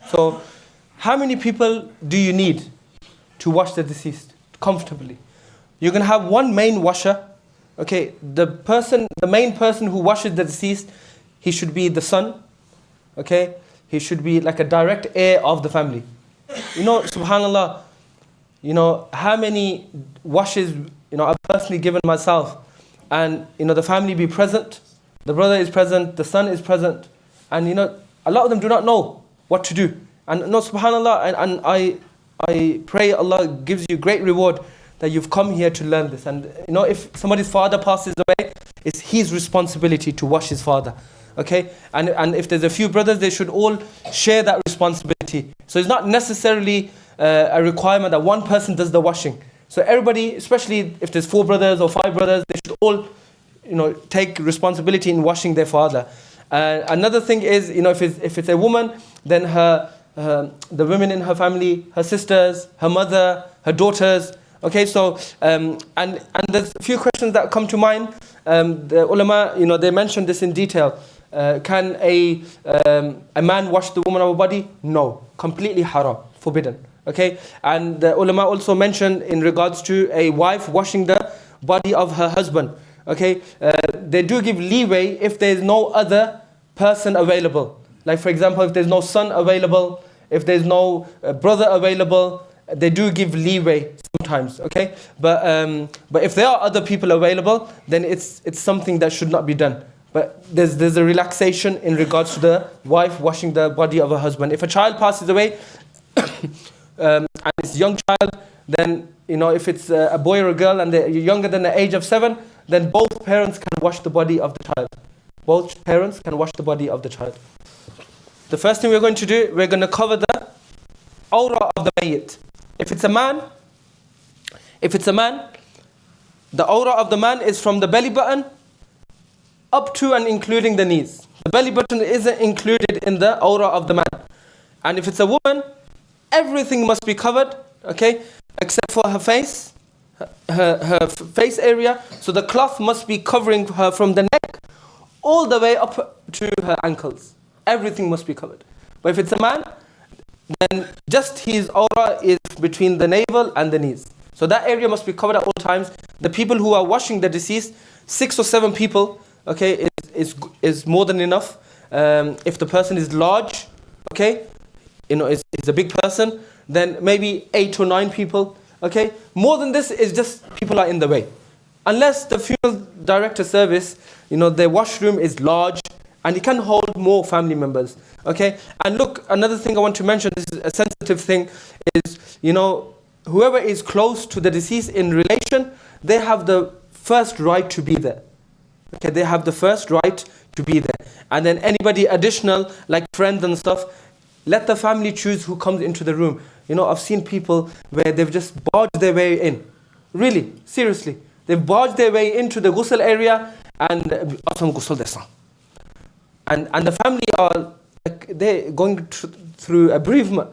So how many people do you need to wash the deceased comfortably? You're going to have one main washer. Okay, the main person who washes the deceased, he should be the son. Okay, he should be like a direct heir of the family. Subhanallah, how many washes, I've personally given myself, and, the family be present, the brother is present, the son is present, and, a lot of them do not know what to do. And, subhanallah, and I pray Allah gives you great reward that you've come here to learn this. And, if somebody's father passes away, it's his responsibility to wash his father. Okay, and if there's a few brothers, they should all share that responsibility. So it's not necessarily a requirement that one person does the washing. So everybody, especially if there's 4 brothers or 5 brothers, they should all, take responsibility in washing their father. Another thing is, if it's a woman, then the women in her family, her sisters, her mother, her daughters. Okay, so and there's a few questions that come to mind. The ulama, they mentioned this in detail. Can a man wash the woman of a body? No, completely haram, forbidden. Okay, and the ulama also mentioned in regards to a wife washing the body of her husband. Okay, they do give leeway if there is no other person available. Like for example, if there's no son available, if there's no brother available, they do give leeway sometimes. Okay, but if there are other people available, then it's something that should not be done. But there's a relaxation in regards to the wife washing the body of her husband. If a child passes away and it's a young child, then if it's a boy or a girl and they're younger than the age of 7, then both parents can wash the body of the child. Both parents can wash the body of the child. The first thing we're going to do, we're going to cover the awrah of the mayyit. If it's a man, the awrah of the man is from the belly button up to and including the knees. The belly button isn't included in the awrah of the man. And if it's a woman, everything must be covered, okay, except for her face, her face area. So the cloth must be covering her from the neck all the way up to her ankles. Everything must be covered. But if it's a man, then just his awrah is between the navel and the knees. So that area must be covered at all times. The people who are washing the deceased, 6 or 7 people, okay, is more than enough. If the person is large, okay, is a big person, then maybe 8 or 9 people, okay. More than this is just people are in the way. Unless the funeral director service, their washroom is large and it can hold more family members, okay. And look, another thing I want to mention, this is a sensitive thing, is, whoever is close to the deceased in relation, they have the first right to be there. Okay, they have the first right to be there. And then anybody additional, like friends and stuff, let the family choose who comes into the room. I've seen people where they've just barged their way in. Really, seriously. They've barged their way into the ghusl area and the family are, they're going through a bereavement.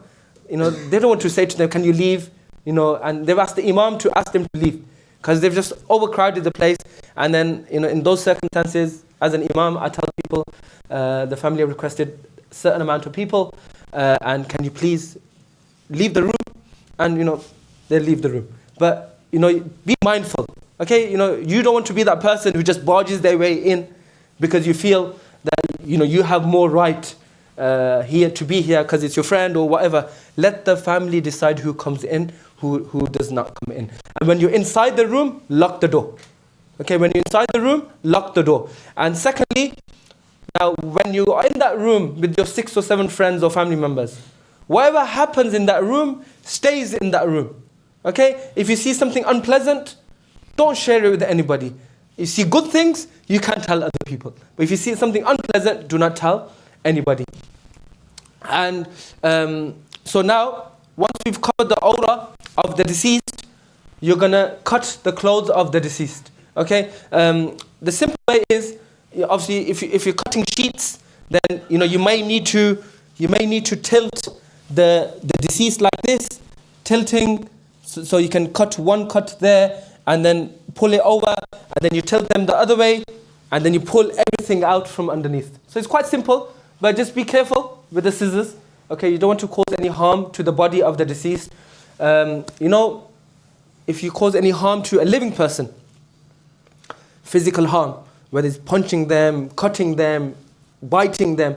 They don't want to say to them, can you leave? And they've asked the imam to ask them to leave, because they've just overcrowded the place. And then, in those circumstances, as an imam, I tell people, the family have requested a certain amount of people, and can you please leave the room? And, they leave the room. But, be mindful, okay? You don't want to be that person who just barges their way in because you feel that, you have more right here to be here because it's your friend or whatever. Let the family decide who comes in, who does not come in. And when you're inside the room, lock the door. Okay, when you're inside the room, lock the door. And secondly, now when you are in that room with your 6 or 7 friends or family members, whatever happens in that room stays in that room. Okay, if you see something unpleasant, don't share it with anybody. You see good things, you can't tell other people. But if you see something unpleasant, do not tell anybody. And so now, once we've covered the awrah of the deceased, you're gonna cut the clothes of the deceased. Okay. The simple way is, obviously, if you're cutting sheets, then you may need to tilt the deceased like this, tilting, so you can cut one cut there and then pull it over, and then you tilt them the other way, and then you pull everything out from underneath. So it's quite simple, but just be careful with the scissors. Okay, you don't want to cause any harm to the body of the deceased. If you cause any harm to a living person, physical harm, whether it's punching them, cutting them, biting them,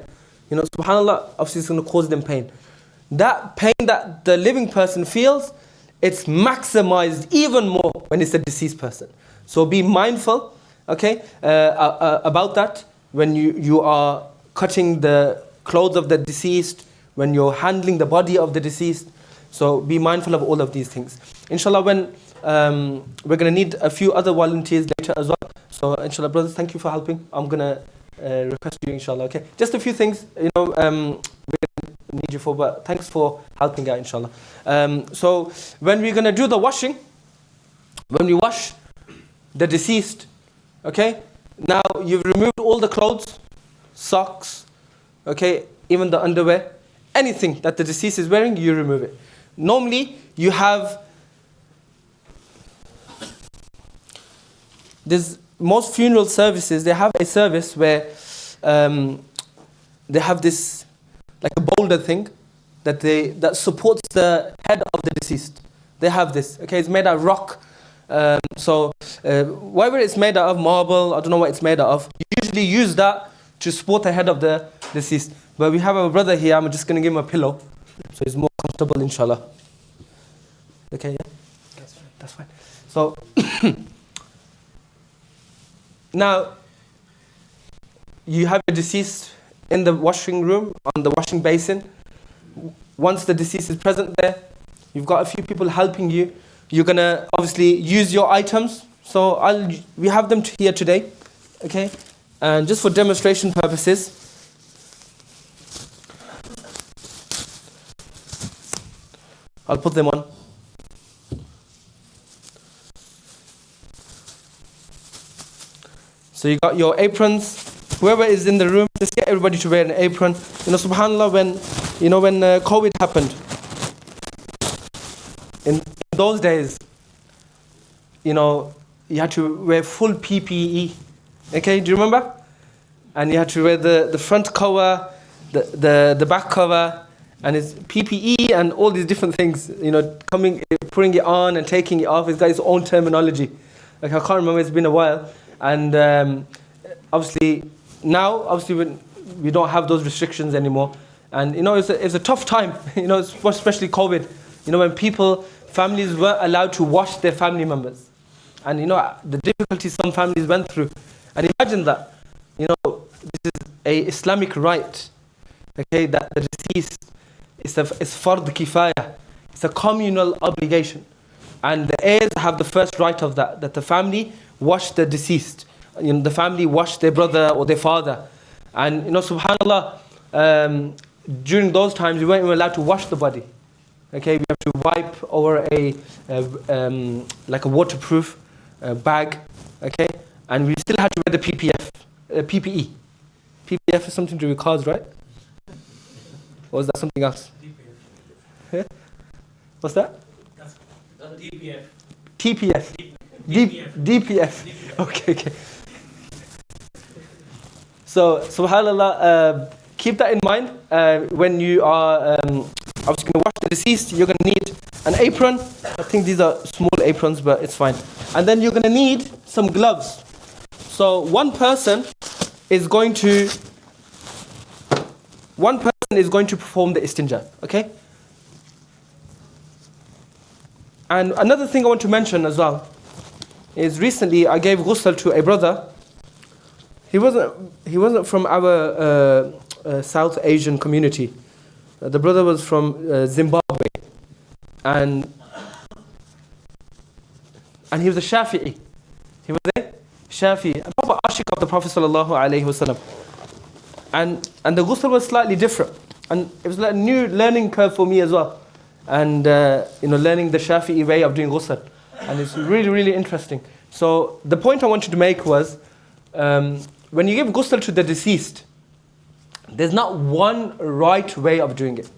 subhanAllah, obviously it's going to cause them pain. That pain that the living person feels, it's maximized even more when it's a deceased person. So be mindful, okay, about that when you are cutting the clothes of the deceased, when you're handling the body of the deceased. So be mindful of all of these things. Inshallah, when we're going to need a few other volunteers later as well. So inshallah, brothers, thank you for helping. I'm going to request you, inshallah, okay? Just a few things, we need you for, but thanks for helping out, inshallah. So when we're going to do the washing, when we wash the deceased, okay, now you've removed all the clothes, socks, okay, even the underwear, anything that the deceased is wearing, you remove it. Normally, you have, most funeral services, they have a service where they have this, like a boulder thing, that supports the head of the deceased. They have this, okay, it's made out of rock. Whatever it's made out of, marble, I don't know what it's made out of, you usually use that to support the head of the deceased. But we have a brother here, I'm just going to give him a pillow, so he's more comfortable, inshallah. Okay, yeah? That's fine. So, now, you have your deceased in the washing room, on the washing basin. Once the deceased is present there, you've got a few people helping you. You're going to obviously use your items. So we have them here today, okay? And just for demonstration purposes, I'll put them on. So you got your aprons. Whoever is in the room, just get everybody to wear an apron. Subhanallah, when COVID happened, in those days, you had to wear full PPE. Okay, do you remember? And you had to wear the front cover, the back cover, and it's PPE and all these different things, putting it on and taking it off. It's got its own terminology. Like, I can't remember, it's been a while. And obviously, when we don't have those restrictions anymore. And, it's a tough time, especially COVID. When families weren't allowed to wash their family members. And, the difficulties some families went through. And imagine that, this is a Islamic right, okay, that the deceased, it's fard kifaya, it's a communal obligation. And the heirs have the first right of that the family wash the deceased. The family wash their brother or their father. And, subhanAllah, during those times, we weren't even allowed to wash the body. Okay, we have to wipe over like a waterproof bag, okay? And we still had to wear the PPE. PPF is something to do with cars, right? Or is that something else? Yeah? What's that? That's DPF. TPF. DPF. Okay. So, subhanAllah, keep that in mind when you are obviously going to wash the deceased. You're going to need an apron. I think these are small aprons, but it's fine. And then you're going to need some gloves. So one person is going to perform the istinja, okay? And another thing I want to mention as well is recently I gave ghusl to a brother. He wasn't from our South Asian community. The brother was from Zimbabwe, and he was a Shafi'i. He was a Shafi'i, a proper ashik of the Prophet sallallahu alaihi wasallam. And the ghusl was slightly different, and it was like a new learning curve for me as well. And learning the Shafi'i way of doing ghusl, and it's really, really interesting. So the point I wanted to make was, when you give ghusl to the deceased, there's not one right way of doing it.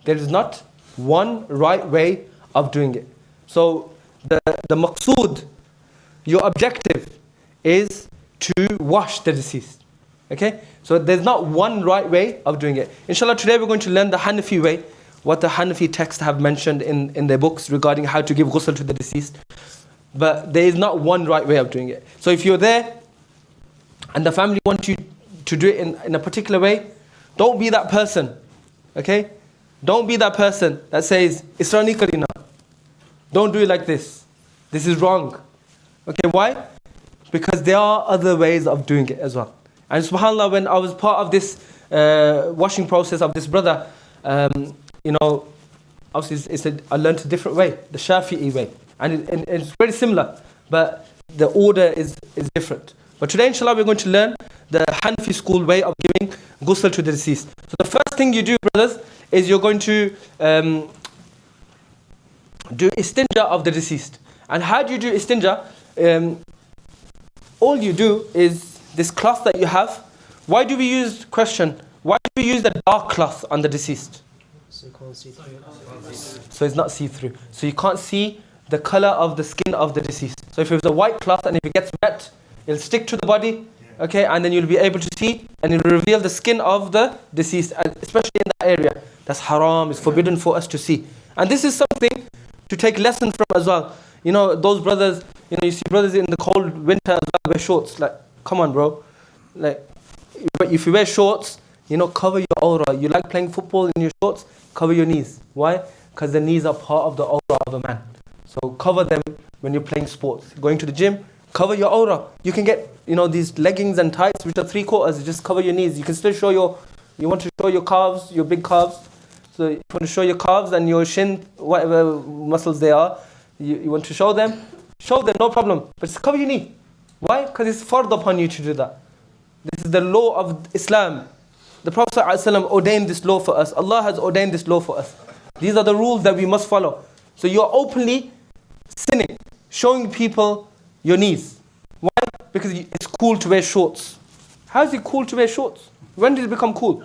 There is not one right way of doing it. So the maqsood, your objective, is to wash the deceased. Okay? So there's not one right way of doing it. Inshallah, today we're going to learn the Hanafi way, what the Hanafi texts have mentioned in their books regarding how to give ghusl to the deceased. But there is not one right way of doing it. So if you're there and the family want you to do it in a particular way, don't be that person. Okay? Don't be that person that says, Israni karina. Don't do it like this. This is wrong. Okay, why? Because there are other ways of doing it as well. And subhanAllah, when I was part of this washing process of this brother, obviously I learned a different way, the Shafi'i way. And it's very similar, but the order is different. But today, inshallah, we're going to learn the Hanafi school way of giving ghusl to the deceased. So the first thing you do, brothers, is you're going to do istinja of the deceased. And how do you do istinja? All you do is this cloth that you have. Why do we use the dark cloth on the deceased? So you can't see through. So it's not see-through. So you can't see the color of the skin of the deceased. So if it was a white cloth and if it gets wet, it'll stick to the body, okay, and then you'll be able to see and it'll reveal the skin of the deceased, especially in that area. That's haram, it's forbidden for us to see. And this is something to take lesson from as well. You know, those brothers, you see brothers in the cold winter as well wear shorts. Like, come on, bro. Like, if you wear shorts, cover your aura. You like playing football in your shorts, cover your knees. Why? Because the knees are part of the aura of a man. So cover them when you're playing sports. Going to the gym, cover your aura. You can get, these leggings and tights which are 3/4. Just cover your knees. You can still show you want to show your calves, your big calves. So you want to show your calves and your shin, whatever muscles they are. You want to show them, no problem. But just cover your knee. Why? Because it's fard upon you to do that. This is the law of Islam. The Prophet ﷺ ordained this law for us. Allah has ordained this law for us. These are the rules that we must follow. So you're openly sinning, showing people your knees. Why? Because it's cool to wear shorts. How is it cool to wear shorts? When did it become cool?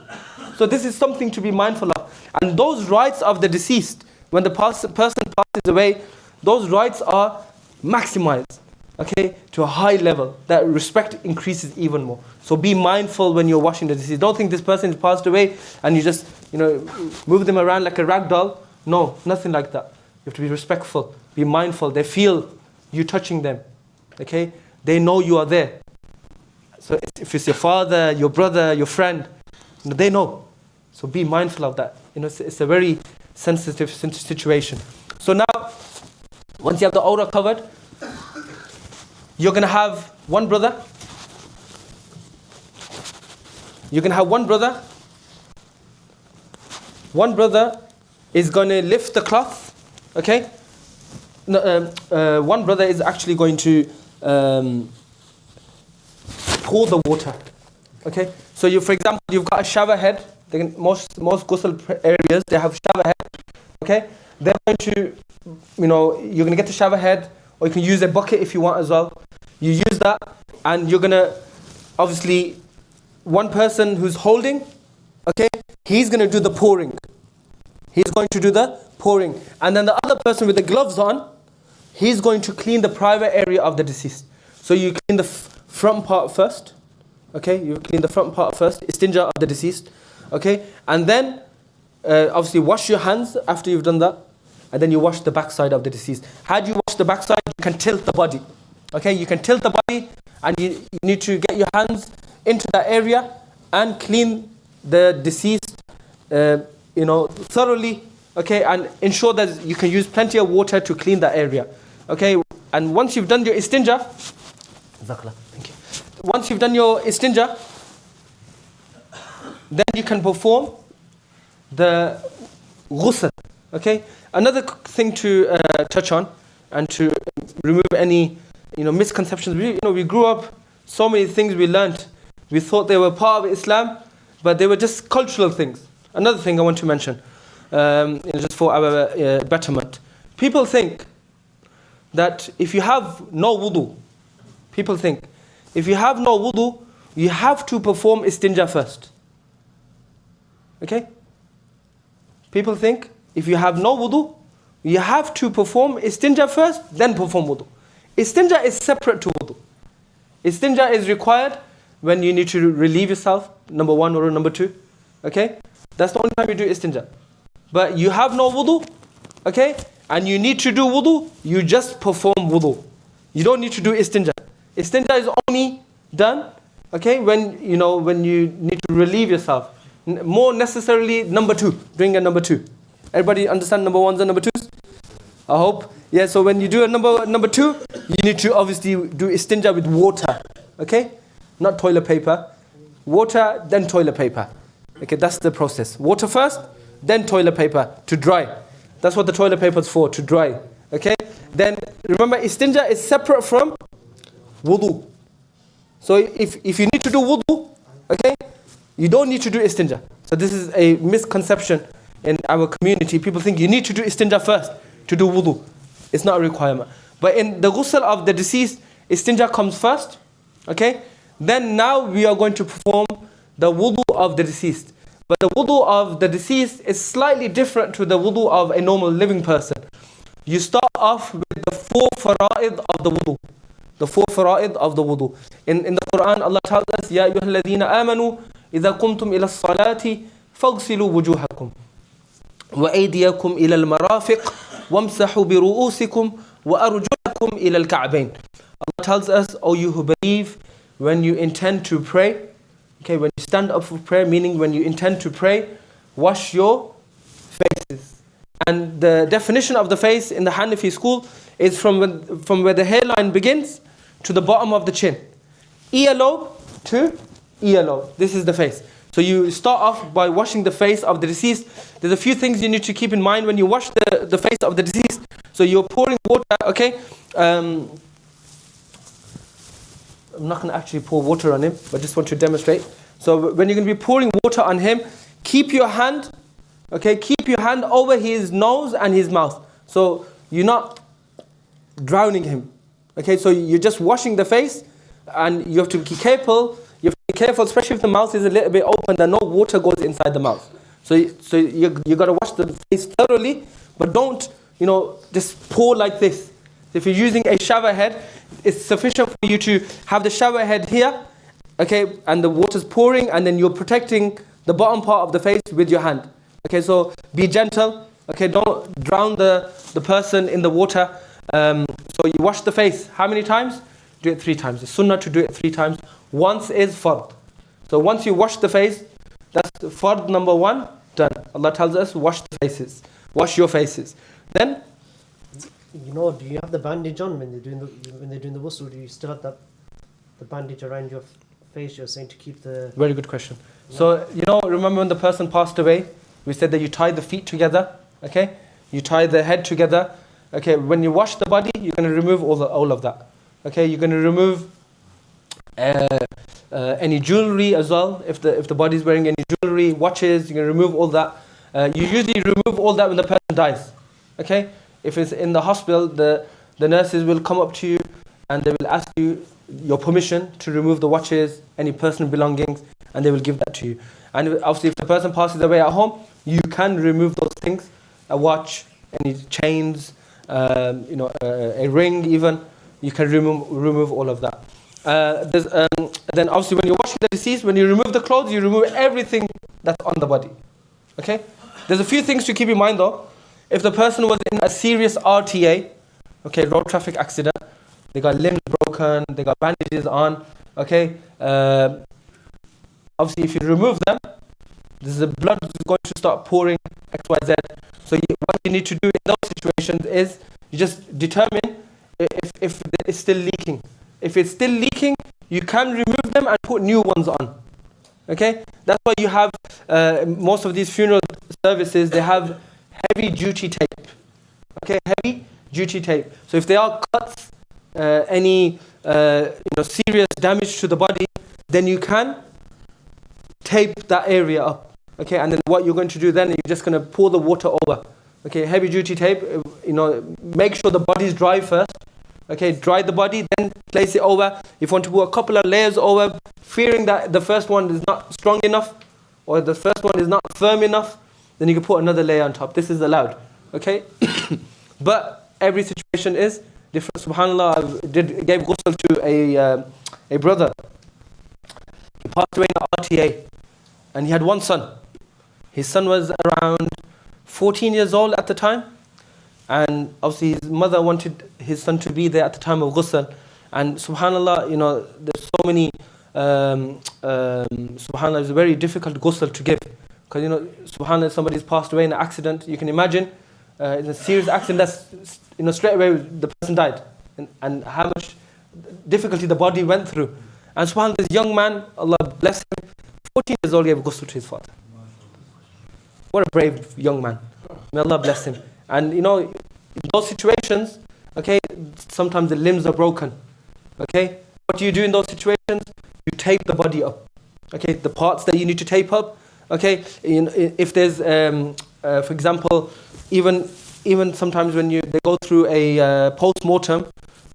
So this is something to be mindful of. And those rights of the deceased, when the person passes away, those rights are maximized, okay, to a high level. That respect increases even more. So be mindful when you're washing the deceased. Don't think this person has passed away and you just, move them around like a rag doll. No, nothing like that. You have to be respectful, be mindful. They feel you touching them, okay? They know you are there. So if it's your father, your brother, your friend, they know. So be mindful of that. It's a very sensitive situation. So now, once you have the aura covered, you're going to have one brother. You're going to have one brother. One brother is going to lift the cloth, okay? One brother is actually going to pour the water, okay? So for example, you've got a shower head. Most ghusl areas, they have shower head, okay? They're going to, you're going to get the shower head, or you can use a bucket if you want as well. You use that, and you're going to, obviously, one person who's holding, okay, he's going to do the pouring. He's going to do the pouring. And then the other person with the gloves on, he's going to clean the private area of the deceased. So you clean the front part first, okay? You clean the front part first, istinja of the deceased, okay? And then, obviously, wash your hands after you've done that. And then you wash the backside of the deceased. How do you wash the backside? You can tilt the body. Okay, you can tilt the body and you need to get your hands into that area and clean the deceased, thoroughly. Okay, and ensure that you can use plenty of water to clean that area. Okay, and once you've done your istinja, thank you. Once you've done your istinja, then you can perform the ghusl. Okay, another thing to touch on and to remove any misconceptions. We grew up, so many things we learned. We thought they were part of Islam, but they were just cultural things. Another thing I want to mention, just for our betterment. People think that if you have no wudu, you have to perform istinja first. Okay? People think if you have no wudu, you have to perform istinja first, then perform wudu. Istinja is separate to wudu. Istinja is required when you need to relieve yourself, number 1 or number 2. Okay? That's the only time you do istinja. But you have no wudu, okay? And you need to do wudu, you just perform wudu. You don't need to do istinja. Istinja is only done, okay, when you need to relieve yourself. More necessarily number 2, doing a number 2. Everybody understand number 1s and number 2s? I hope. Yeah, so when you do a number 2, you need to obviously do istinja with water. Okay? Not toilet paper. Water, then toilet paper. Okay, that's the process. Water first, then toilet paper to dry. That's what the toilet paper is for, to dry. Okay? Then remember, istinja is separate from wudu. So if you need to do wudu, okay, you don't need to do istinja. So this is a misconception in our community. People think you need to do istinja first to do wudu. It's not a requirement. But in the ghusl of the deceased, istinja comes first. Okay? Then now we are going to perform the wudu of the deceased. But the wudu of the deceased is slightly different to the wudu of a normal living person. You start off with the 4 fara'id of the wudu. The 4 fara'id of the wudu. In the Quran, Allah tells us, Ya ayyuhalladhina amanu, idha qumtum ila salati, faghsilu wujuhakum. وأيديكم إلى المرافق وامسحوا برؤوسكم وأرجلكم إلى الكعبين. Allah tells us, O you who believe, when you intend to pray, okay, when you stand up for prayer, meaning when you intend to pray, wash your faces. And the definition of the face in the Hanafi school is from where the hairline begins to the bottom of the chin. Earlobe to earlobe. This is the face. So you start off by washing the face of the deceased. There's a few things you need to keep in mind when you wash the face of the deceased. So you're pouring water, okay? I'm not going to actually pour water on him, but just want to demonstrate. So when you're going to be pouring water on him, keep your hand, okay? Keep your hand over his nose and his mouth. So you're not drowning him, okay? So you're just washing the face, and you have to be careful. You have to be careful, especially if the mouth is a little bit open, that no water goes inside the mouth. So you got to wash the face thoroughly, but don't, just pour like this. If you're using a shower head, it's sufficient for you to have the shower head here, okay, and the water's pouring, and then you're protecting the bottom part of the face with your hand. Okay, so be gentle, okay, don't drown the person in the water. So you wash the face. How many times? Do it 3 times. It's sunnah to do it 3 times. Once is fard. So once you wash the face, that's fard number 1, done. Allah tells us, wash the faces. Wash your faces. Then, do you have the bandage on when they're doing the wusul? Do you still have the bandage around your face? You're saying to keep the... Very good question. So, remember when the person passed away, we said that you tie the feet together, okay? You tie the head together. Okay, when you wash the body, you're going to remove all of that. Okay, you're going to remove any jewelry as well. If the body's wearing any jewelry, watches, you're going to remove all that. You usually remove all that when the person dies. Okay, if it's in the hospital, the nurses will come up to you and they will ask you your permission to remove the watches, any personal belongings, and they will give that to you. And obviously, if the person passes away at home, you can remove those things: a watch, any chains, a ring, even. You can remove all of that. Then obviously when you're washing the deceased, when you remove the clothes, you remove everything that's on the body. Okay? There's a few things to keep in mind though. If the person was in a serious RTA, okay, road traffic accident, they got limbs broken, they got bandages on, okay? Obviously if you remove them, the blood is going to start pouring X, Y, Z. So what you need to do in those situations is you just determine if it's still leaking. If it's still leaking, you can remove them and put new ones on. Okay? That's why you have, most of these funeral services, they have heavy duty tape. Okay? Heavy duty tape. So if there are cuts, any serious damage to the body, then you can tape that area up. Okay? And then what you're going to do then, you're just going to pour the water over. Okay? Heavy duty tape, make sure the body's dry first. Okay, dry the body, then place it over. If you want to put a couple of layers over, fearing that the first one is not strong enough, or the first one is not firm enough, then you can put another layer on top. This is allowed. Okay? But every situation is different. SubhanAllah, I gave ghusl to a brother. passed away in RTA, and he had one son. His son was around 14 years old at the time, and obviously his mother wanted his son to be there at the time of ghusl. And subhanallah, there's so many, subhanallah, it's a very difficult ghusl to give. Because, subhanallah, somebody's passed away in an accident. You can imagine, in a serious accident, that's, straight away the person died. And how much difficulty the body went through. And subhanallah, this young man, Allah bless him, 14 years old, gave ghusl to his father. What a brave young man. May Allah bless him. And in those situations, okay, sometimes the limbs are broken. Okay, what do you do in those situations? You tape the body up. Okay, the parts that you need to tape up. Okay, if there's, for example, even sometimes when they go through a post-mortem,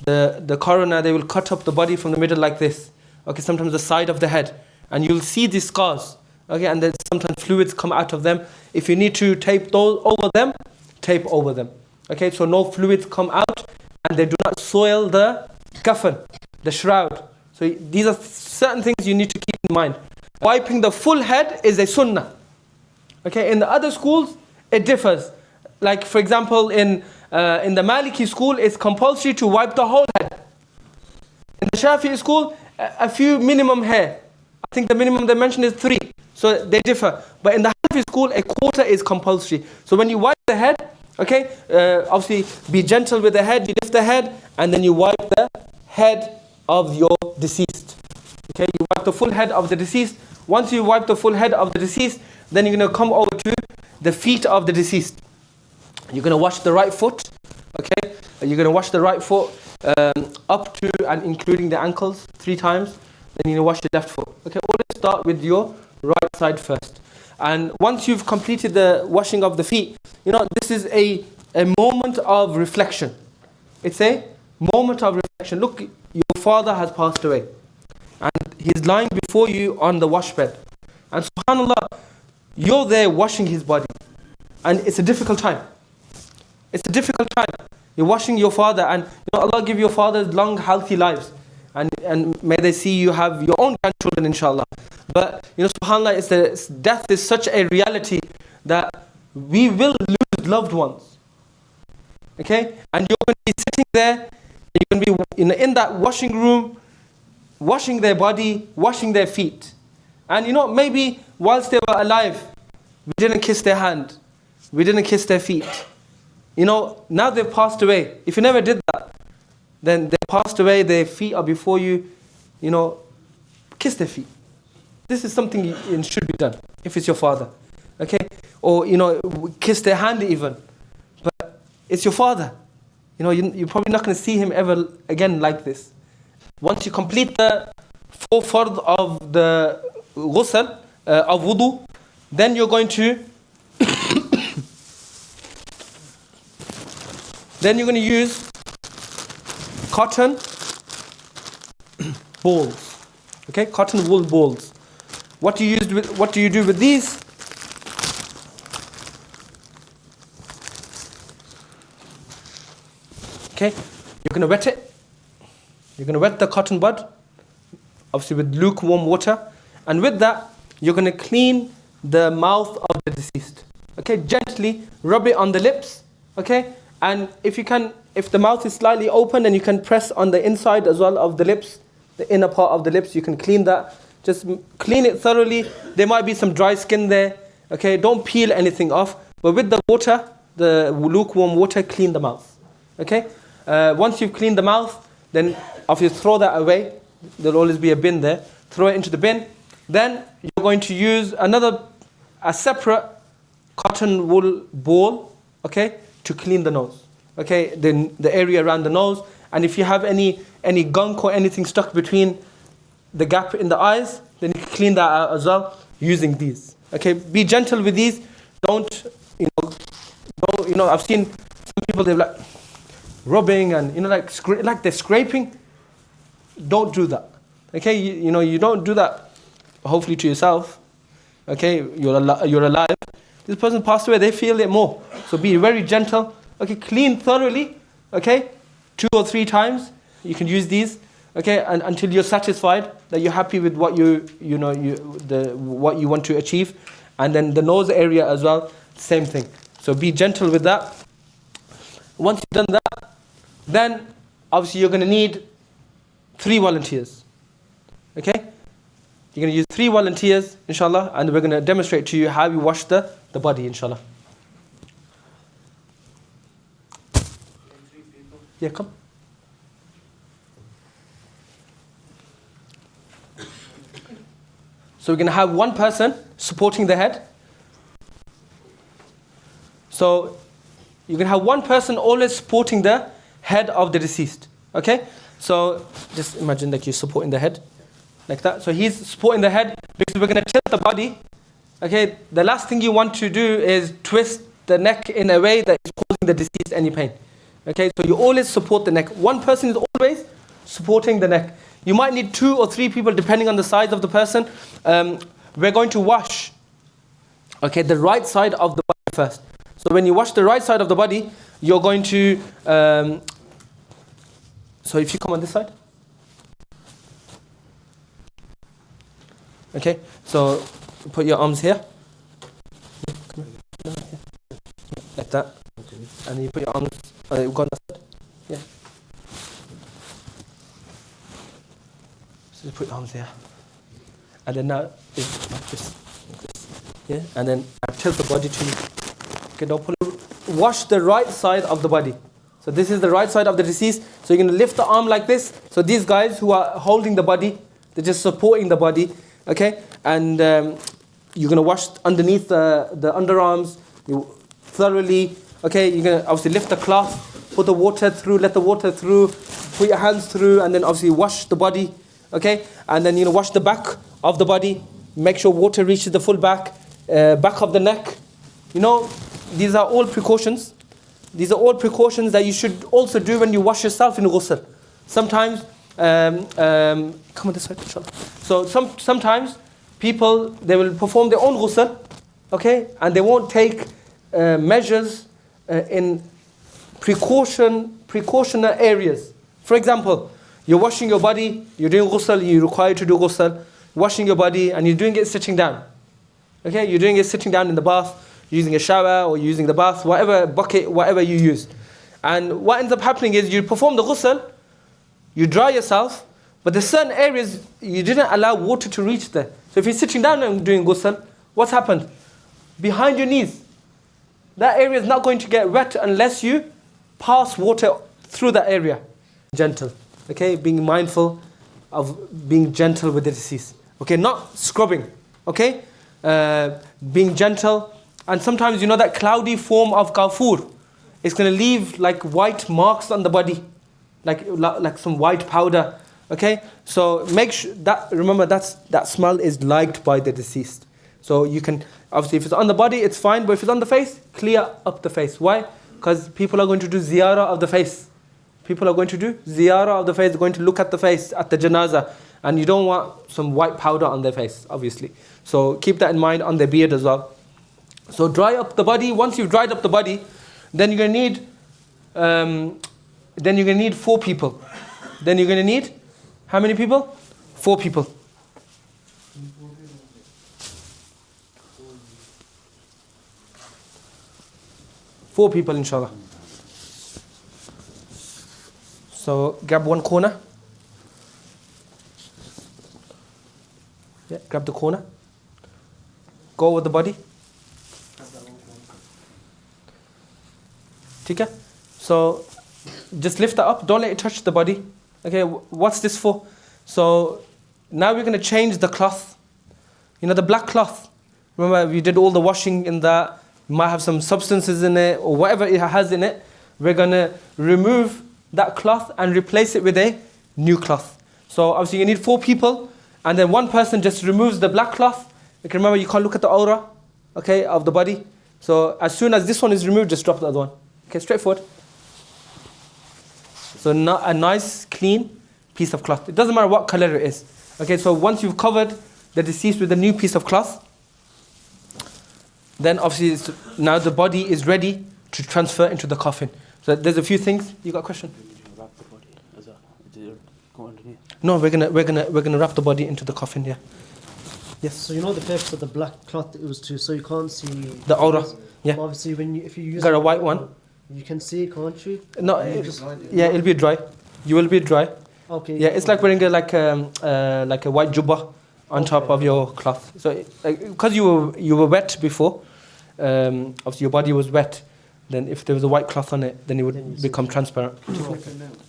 the coroner, they will cut up the body from the middle like this. Okay, sometimes the side of the head, and you'll see these scars. Okay, and then sometimes fluids come out of them. If you need to tape those over them, tape over them. Okay, so no fluids come out, and they do not soil the kafan, the shroud. So these are certain things you need to keep in mind. Wiping the full head is a sunnah. Okay, in the other schools, it differs. Like, for example, in the Maliki school, it's compulsory to wipe the whole head. In the Shafi'i school, a few minimum hair. I think the minimum they mentioned is 3. So they differ. But in the Hanafi school, a quarter is compulsory. So when you wipe the head, okay, obviously be gentle with the head, you lift the head, and then you wipe the head of your deceased. Okay, you wipe the full head of the deceased. Once you wipe the full head of the deceased, then you're going to come over to the feet of the deceased. You're going to wash the right foot, okay? You're going to wash the right foot up to and including the ankles 3 times. Then you're going to wash your left foot. Okay, always start with your right side first. And once you've completed the washing of the feet, this is a moment of reflection. It's a moment of reflection. Look, your father has passed away. And he's lying before you on the wash bed. And subhanAllah, you're there washing his body. And it's a difficult time. It's a difficult time. You're washing your father, and Allah give your fathers long, healthy lives. And may they see you have your own grandchildren, inshallah. But, subhanAllah, death is such a reality that we will lose loved ones. Okay? And you're going to be sitting there, you're going to be in that washing room, washing their body, washing their feet. And maybe whilst they were alive, we didn't kiss their hand. We didn't kiss their feet. Now they've passed away. If you never did that, then they passed away, their feet are before you, kiss their feet. This is something should be done, if it's your father. Okay? Or, kiss their hand even. But it's your father. You're probably not going to see him ever again like this. Once you complete the 4 fard of the ghusl, of wudu, then you're going to use cotton balls. Okay, cotton wool balls. What do you do with these? Okay, you're going to wet it. You're going to wet the cotton bud, obviously with lukewarm water. And with that, you're going to clean the mouth of the deceased. Okay, gently rub it on the lips. Okay, and if the mouth is slightly open, then you can press on the inside as well of the lips, the inner part of the lips. You can clean that. Just clean it thoroughly. There might be some dry skin there. Okay, don't peel anything off. But with the water, the lukewarm water, clean the mouth. Okay, once you've cleaned the mouth, then obviously throw that away. There'll always be a bin there. Throw it into the bin. Then you're going to use a separate cotton wool ball, okay, to clean the nose. Okay, then the area around the nose. And if you have any gunk or anything stuck between the gap in the eyes, then you can clean that out as well using these. Okay, be gentle with these. Don't, I've seen some people, they're like rubbing and, like they're scraping. Don't do that. Okay, you don't do that, hopefully to yourself. Okay, you're alive. This person passed away, they feel it more. So be very gentle. Okay, clean thoroughly. Okay, 2 or 3 times. You can use these. Okay, and until you're satisfied that you're happy with what what you want to achieve, and then the nose area as well, same thing. So be gentle with that. Once you've done that, then obviously you're going to need 3 volunteers. Okay, you're going to use 3 volunteers, inshallah, and we're going to demonstrate to you how you wash the body, inshallah. Yeah, come. So we're going to have one person supporting the head. So you're going to have one person always supporting the head of the deceased. Okay? So just imagine that you're supporting the head like that. So he's supporting the head because we're going to tilt the body. Okay? The last thing you want to do is twist the neck in a way that is causing the deceased any pain. Okay? So you always support the neck. One person is always supporting the neck. You might need 2 or 3 people depending on the size of the person. We're going to wash, okay, the right side of the body first. So when you wash the right side of the body, you're going to, so if you come on this side. Okay, so put your arms here. Like that. And you put your arms, go on that side. Yeah. So put your arms here. And then now, it's like this. Yeah, and then I tilt the body to you. Okay, now wash the right side of the body. So this is the right side of the deceased. So you're going to lift the arm like this. So these guys who are holding the body, they're just supporting the body. Okay, and you're going to wash underneath the underarms thoroughly. Okay, you're going to obviously lift the cloth, put the water through, let the water through, put your hands through, and then obviously wash the body. Okay, and then wash the back of the body. Make sure water reaches the full back of the neck. These are all precautions. These are all precautions that you should also do when you wash yourself in ghusl. Sometimes, come on this side, inshallah. So sometimes people, they will perform their own ghusl, okay, and they won't take measures in precautionary areas. For example, you're washing your body, you're doing ghusl, you're required to do ghusl, washing your body, and you're doing it sitting down. Okay, you're doing it sitting down in the bath, using a shower or using the bath, whatever bucket, whatever you use. And what ends up happening is you perform the ghusl, you dry yourself, but there's certain areas you didn't allow water to reach there. So if you're sitting down and doing ghusl, what's happened? Behind your knees, that area is not going to get wet unless you pass water through that area. Gentle, okay, being mindful of being gentle with the deceased. Okay, not scrubbing, okay? Being gentle. And sometimes that cloudy form of kafur is going to leave like white marks on the body, like some white powder. Okay, so make sure that, remember, that smell is liked by the deceased. So you can, obviously if it's on the body it's fine, but if it's on the face, clear up the face. Why? Because people are going to do ziyarah of the face. People are going to do ziyarah of the face, going to look at the face at the janazah, and you don't want some white powder on their face, obviously. So keep that in mind, on their beard as well. So dry up the body. Once you've dried up the body, then you're going to need 4 people. Then you're going to need how many people? 4 people. Four people, inshallah. So grab one corner. Yeah, grab the corner. Go with the body. Okay? So just lift that up. Don't let it touch the body. Okay, what's this for? So now we're going to change the cloth. The black cloth. Remember, we did all the washing in that. Might have some substances in it or whatever it has in it. We're going to remove that cloth and replace it with a new cloth. So obviously you need 4 people, and then one person just removes the black cloth. You can remember, you can't look at the aura, okay, of the body. So as soon as this one is removed, just drop the other one. Okay, straightforward. So a nice, clean piece of cloth. It doesn't matter what color it is. Okay, so once you've covered the deceased with a new piece of cloth, then obviously now the body is ready to transfer into the coffin. So there's a few things. You got a question? Wrap the body. go underneath. No, we're gonna wrap the body into the coffin. Yeah. Yes. So you know the purpose of the black cloth, it was to so you can't see The aura. Yeah. Well, obviously, if you use Got a white one. you can see, can't you? No. You Yeah, it'll be dry. You will be dry. Okay. Yeah, it's like wearing like a white jubba on top of your cloth. So because you were wet before, obviously your body was wet. Then if there was a white cloth on it, then it would become transparent.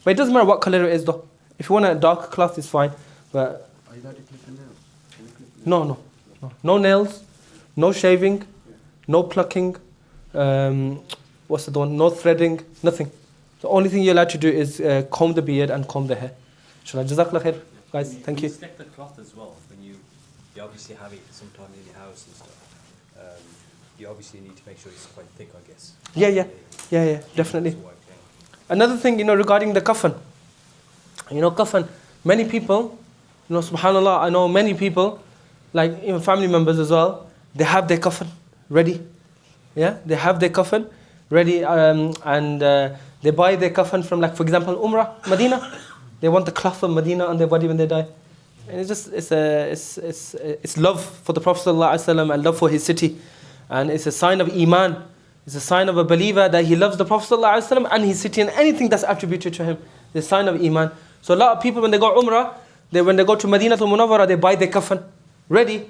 But it doesn't matter what color it is though. If you want a dark cloth, it's fine. But Are you allowed to clip the nails? Can you clip the no, no nails, no shaving, no plucking. What's the one? No threading, nothing. The only thing you're allowed to do is comb the beard and comb the hair. Shall I Jazakallah khair, guys? Thank you. Stick the cloth as well when you obviously have it sometime in your house and stuff. You obviously need to make sure it's quite thick, I guess. Yeah, definitely. Another thing, regarding the coffin. Coffin. Many people, subhanallah, I know many people, like even family members as well. They have their coffin ready. Yeah, they have their coffin ready, and they buy their coffin from, like, for example, Umrah, Medina. They want the cloth of Medina on their body when they die, and it's love for the Prophet ﷺ and love for his city, and it's a sign of iman. It's a sign of a believer that he loves the Prophet ﷺ and his city and anything that's attributed to him. It's a sign of iman. So a lot of people when they go Umrah, when they go to Medina to Munawwara, they buy their coffin ready,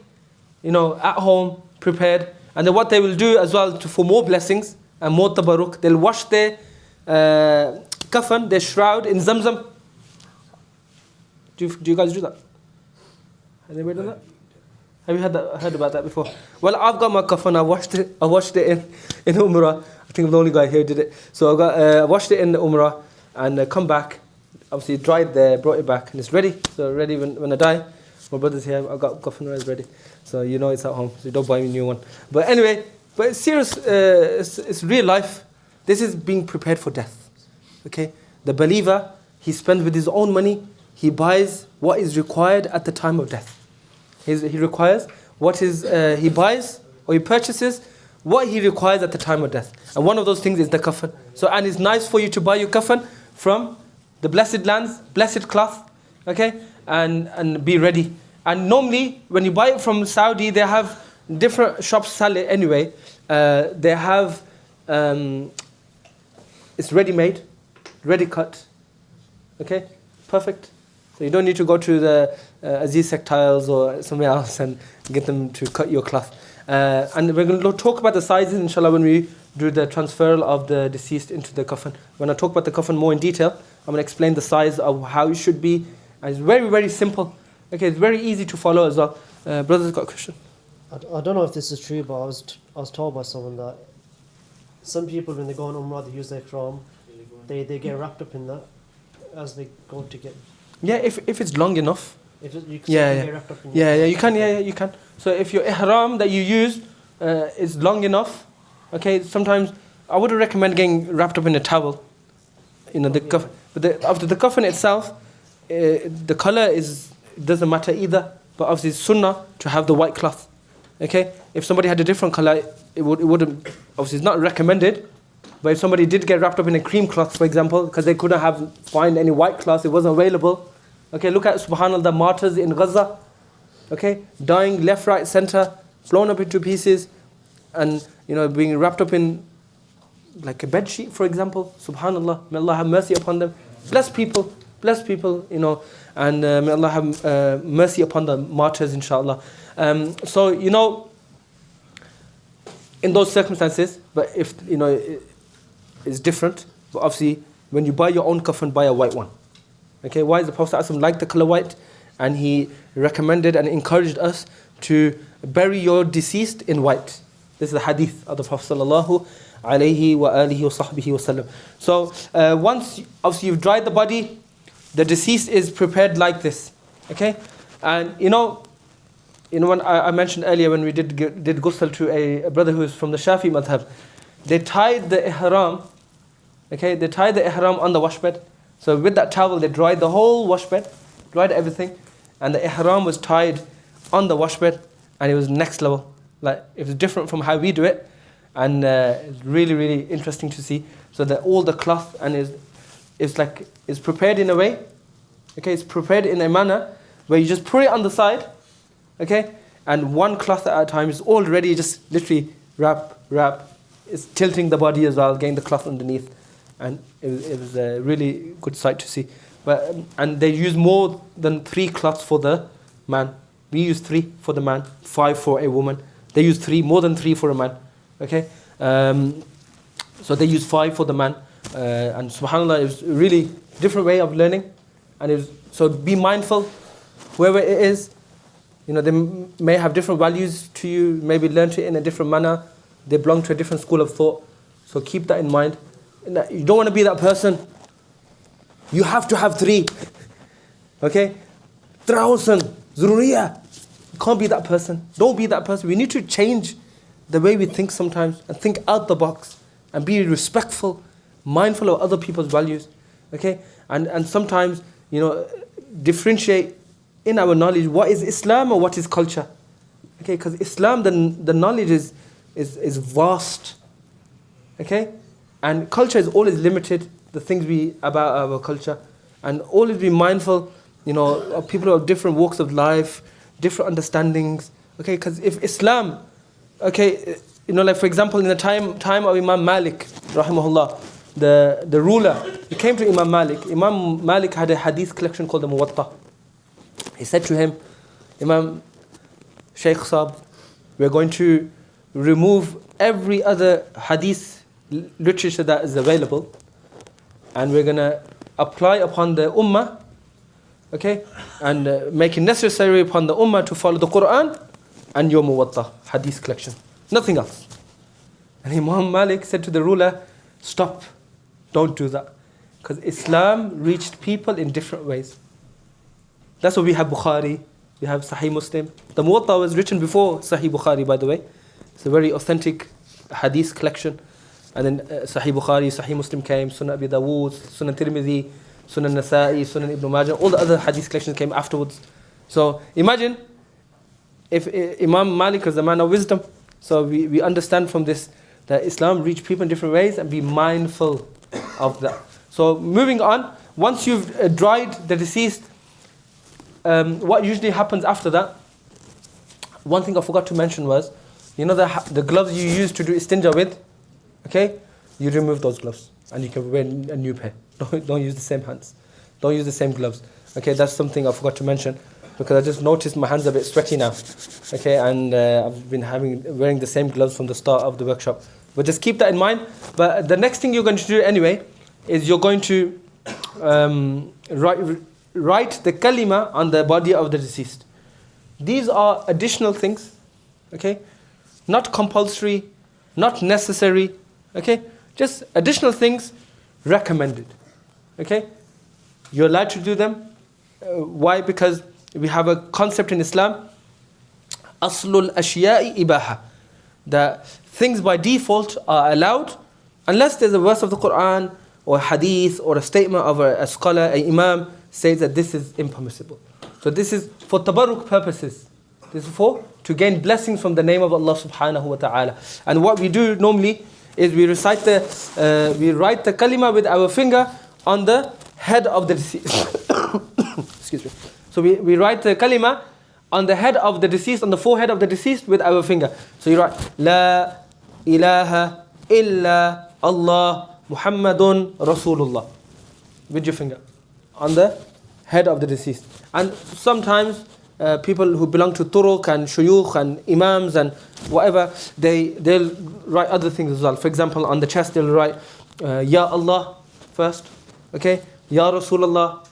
at home, prepared. And then what they will do as well for more blessings and more tabarruk, they'll wash their coffin, their shroud in Zamzam. Do you guys do that? Have anybody done that? Have you heard about that before? Well, I've got my coffin. I washed it in Umrah. I think I'm the only guy here who did it. So I washed it in Umrah and come back. Obviously dried there, brought it back, and it's ready. So ready when I die. My brother's here. I've got coffin ready. So it's at home. So don't buy me a new one. But anyway, it's serious. It's real life. This is being prepared for death. Okay, the believer, he spends with his own money. He buys what is required at the time of death. He requires what is he buys or he purchases what he requires at the time of death. And one of those things is the coffin. So, and it's nice for you to buy your coffin from the blessed lands, blessed cloth, okay, and be ready. And normally, when you buy it from Saudi, they have different shops sell it anyway. They have it's ready made, ready cut, okay, perfect. So you don't need to go to the Aziz Textiles or somewhere else and get them to cut your cloth. And we're going to talk about the sizes, inshallah, when we do the transferal of the deceased into the coffin. When I talk about the coffin more in detail, I'm going to explain the size of how it should be. And it's very, very simple. Okay, it's very easy to follow as well. Brother's got a question. I don't know if this is true, but I was told by someone that some people, when they go on Umrah, they use their ihram. They get wrapped up in that as they go to get. Yeah, if it's long enough. If it, you Yeah, get wrapped up in you can. So if your ihram that you use is long enough, okay, sometimes I wouldn't recommend getting wrapped up in a towel. But after the coffin itself, the color doesn't matter either. But obviously it's sunnah to have the white cloth. Okay, if somebody had a different color, it wouldn't. Obviously, it's not recommended. But if somebody did get wrapped up in a cream cloth, for example, because they couldn't find any white cloth, it wasn't available. Okay, look at subhanallah, the martyrs in Gaza. Okay, dying left, right, center, blown up into pieces, and being wrapped up in like a bed sheet, for example. Subhanallah, may Allah have mercy upon them. Bless people, and may Allah have mercy upon the martyrs, inshallah. So in those circumstances, but if it's different. But obviously, when you buy your own coffin, buy a white one. Okay, why is the Prophet ﷺ like the color white? And he recommended and encouraged us to bury your deceased in white. This is the hadith of the Prophet ﷺ. So once obviously you've dried the body, the deceased is prepared like this. Okay, and when I mentioned earlier when we did ghusl to a brother who is from the Shafi madhab, they tied the ihram. Okay, they tied the ihram on the washbed. So with that towel, they dried the whole washbed, dried everything, and the ihram was tied on the washbed, and it was next level. Like, it was different from how we do it, and it's really, really interesting to see. So that all the cloth and is prepared in a way Okay, it's prepared in a manner where you just put it on the side, okay, and one cloth at a time is already just literally wrap. It's tilting the body as well, getting the cloth underneath, and it was a really good sight to see. But and they use more than 3 cloths for the man. We use 3 for the man, 5 for a woman. They use 3, more than 3 for a man. Okay, so they use 5 for the man, and subhanallah, it was a really different way of learning, and it was, so be mindful, whoever it is, you know, they may have different values to you, maybe learnt it in a different manner, they belong to a different school of thought, so keep that in mind. You don't want to be that person. You have to have 3, okay? 3,000 zuriyah. You can't be that person. Don't be that person. We need to change the way we think sometimes and think out the box and be respectful, mindful of other people's values, okay? And sometimes, you know, differentiate in our knowledge what is Islam or what is culture, okay? Because Islam, the knowledge is vast, okay? And culture is always limited, the things about our culture, and always be mindful, you know, of people of different walks of life, different understandings, okay? Because if Islam, okay, you know, like for example, in the time of Imam Malik, rahimahullah, the ruler, he came to Imam Malik. Imam Malik had a hadith collection called the Muwatta. He said to him, Imam Shaykh Saab, we're going to remove every other hadith literature that is available, and we're going to apply upon the ummah, okay, and make it necessary upon the ummah to follow the Quran and your Muwatta hadith collection, nothing else. And Imam Malik said to the ruler, stop, don't do that, because Islam reached people in different ways. That's why we have Bukhari, we have Sahih Muslim. The Muwatta was written before Sahih Bukhari, by the way. It's a very authentic hadith collection. And then Sahih Bukhari, Sahih Muslim came, Sunan Abi Dawood, Sunan Tirmidhi, Sunan Nasa'i, Sunan Ibn Majah, all the other hadith collections came afterwards. So imagine if Imam Malik was a man of wisdom. So we understand from this that Islam reached people in different ways, and be mindful of that. So moving on, once you've dried the deceased, what usually happens after that, one thing I forgot to mention was, you know the gloves you use to do istinja with, okay, you remove those gloves and you can wear a new pair. Don't use the same hands. Don't use the same gloves. Okay, that's something I forgot to mention, because I just noticed my hands are a bit sweaty now. Okay, and I've been wearing the same gloves from the start of the workshop. But just keep that in mind. But the next thing you're going to do anyway is you're going to write the kalima on the body of the deceased. These are additional things, okay? Not compulsory, not necessary, okay? Just additional things recommended, okay? You're allowed to do them. Why? Because we have a concept in Islam, aslul ashiya'i ibaha, that things by default are allowed unless there's a verse of the Quran or a hadith or a statement of a scholar, an imam, says that this is impermissible. So this is for tabarruk purposes. This is to gain blessings from the name of Allah subhanahu wa ta'ala. And what we do normally is we write the kalima with our finger on the head of the deceased. Excuse me. So we write the kalima on the head of the deceased, on the forehead of the deceased with our finger. So you write La ilaha illa Allah Muhammadun Rasulullah with your finger on the head of the deceased. And sometimes people who belong to turuq and shuyukh and imams and whatever, they'll write other things as well. For example, on the chest they'll write Ya Allah first, okay, Ya Rasulullah,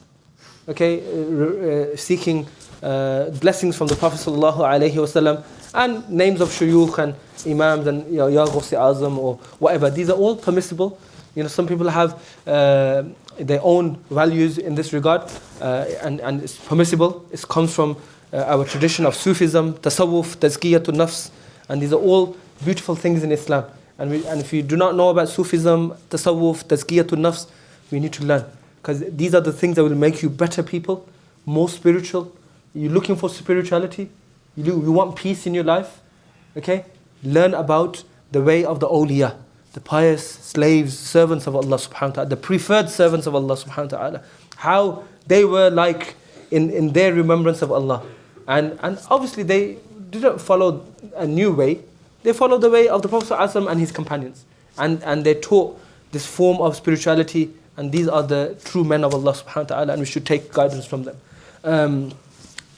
okay, seeking blessings from the Prophet sallallahu alaihi wasallam, and names of shuyukh and imams and Ya Ghawsi Azam or whatever. These are all permissible. You know, some people have their own values in this regard, and it's permissible. It comes from our tradition of Sufism, Tasawwuf, Tazkiyatun Nafs, and these are all beautiful things in Islam. And if you do not know about Sufism, Tasawwuf, Tazkiyatun Nafs, we need to learn, because these are the things that will make you better people, more spiritual. You're looking for spirituality, you want peace in your life, okay? Learn about the way of the awliya, the pious slaves, servants of Allah subhanahu wa ta'ala, the preferred servants of Allah subhanahu wa ta'ala. how they were like in their remembrance of Allah. And obviously they didn't follow a new way. They followed the way of the Prophet ﷺ and his companions. And they taught this form of spirituality, and these are the true men of Allah subhanahu wa ta'ala, and we should take guidance from them.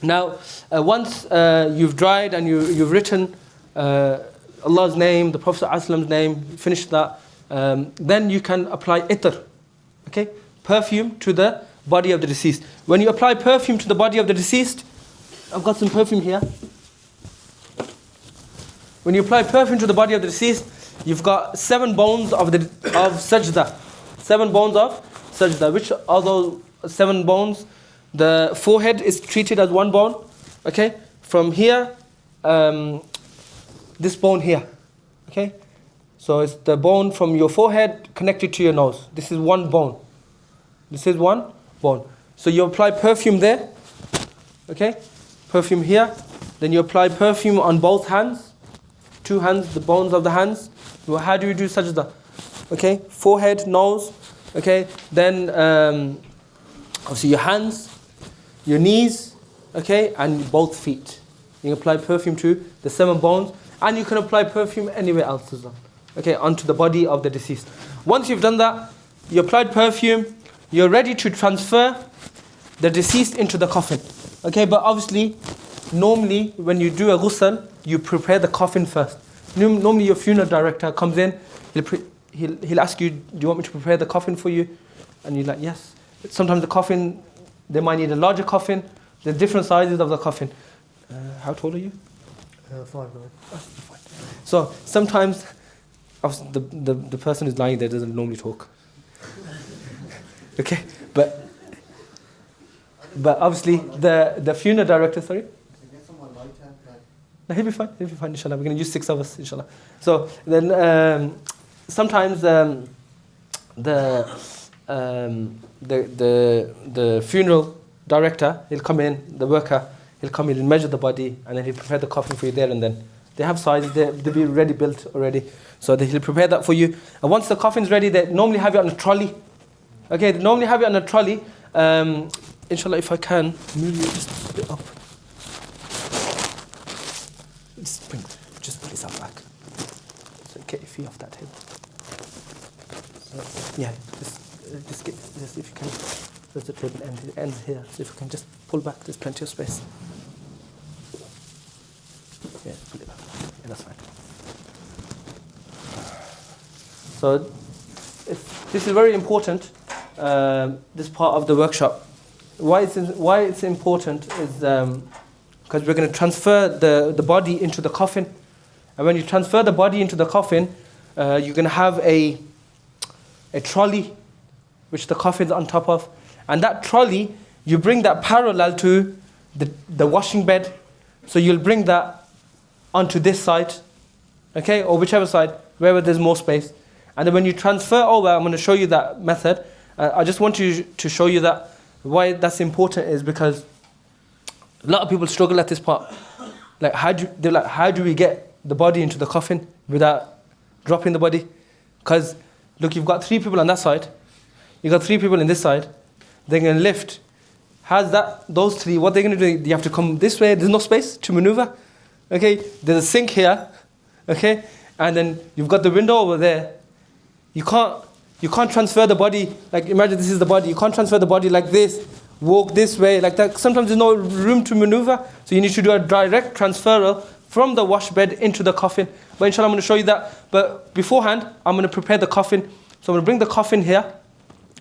Now, once you've dried and you've written Allah's name, the Prophet ﷺ's name, finished that, then you can apply itr, okay, perfume to the body of the deceased. When you apply perfume to the body of the deceased, I've got some perfume here. When you apply perfume to the body of the deceased, you've got 7 bones of sajda. 7 bones of sajda. Which are those 7 bones? The forehead is treated as 1 bone. Okay? From here, this bone here. Okay? So it's the bone from your forehead connected to your nose. This is 1 bone. This is 1 bone. So you apply perfume there. Okay? Perfume here. Then you apply perfume on both hands. 2 hands, the bones of the hands. Well, how do you do sajda? Okay, forehead, nose. Okay, then obviously your hands, your knees, okay, and both feet. You can apply perfume to the 7 bones, and you can apply perfume anywhere else as well. Okay, onto the body of the deceased. Once you've done that, you applied perfume, you're ready to transfer the deceased into the coffin. Okay, but obviously, normally when you do a ghusl, you prepare the coffin first. Normally your funeral director comes in, he'll ask you, do you want me to prepare the coffin for you? And you're like, yes. Sometimes the coffin, they might need a larger coffin. There's different sizes of the coffin. How tall are you? 5'9". So sometimes the person who's lying there doesn't normally talk. Okay, but obviously the funeral director, sorry? No, he'll be fine, inshallah. We're going to use 6 of us, inshallah. So then sometimes the funeral director, he'll come in, the worker, he'll come in and measure the body, and then he'll prepare the coffin for you there and then. They have sizes, they'll be ready built already. So he'll prepare that for you. And once the coffin's ready, they normally have it on a trolley. Okay, they normally have it on a trolley. Inshallah, if I can, move you just a bit up. Just pull yourself back. So get your feet off that table. Yeah, just get this if you can. There's the table ends here. So if you can just pull back, there's plenty of space. Yeah, pull it back. Yeah, that's fine. So this is very important. This part of the workshop. Why it's important is because we're going to transfer the body into the coffin. And when you transfer the body into the coffin, you're going to have a trolley, which the coffin's on top of. And that trolley, you bring that parallel to the washing bed. So you'll bring that onto this side, okay, or whichever side, wherever there's more space. And then when you transfer over, I'm going to show you that method. I just want to show you that why that's important is because a lot of people struggle at this part. Like how do we get the body into the coffin without dropping the body? Because look, you've got 3 people on that side, you've got 3 people in this side. They're going to lift. How's that? Those 3, what they're going to do? You have to come this way. There's no space to maneuver. Okay, there's a sink here. Okay, and then you've got the window over there. You can't transfer the body. Like imagine this is the body. You can't transfer the body like this. Walk this way like that. Sometimes there's no room to maneuver. So you need to do a direct transferal from the wash bed into the coffin. But inshallah, I'm going to show you that. But beforehand, I'm going to prepare the coffin. So I'm going to bring the coffin here.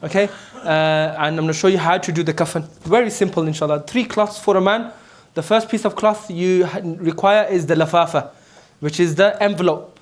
Okay, and I'm going to show you how to do the coffin. Very simple, inshallah. 3 cloths for a man. The first piece of cloth you require is the lafafa, which is the envelope.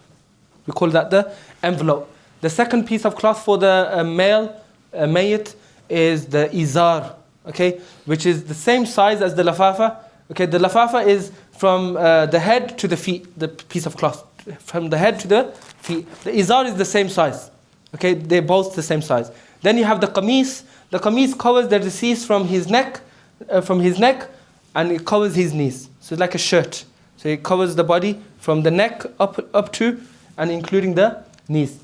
We call that the envelope. The second piece of cloth for the male mayyit is the izar, okay, which is the same size as the lafafa. Okay, the lafafa is from the head to the feet, the piece of cloth. From the head to the feet. The izar is the same size. Okay, they're both the same size. Then you have the qamis. The qamis covers the deceased from his neck, and it covers his knees. So it's like a shirt. So it covers the body from the neck up to and including the knees.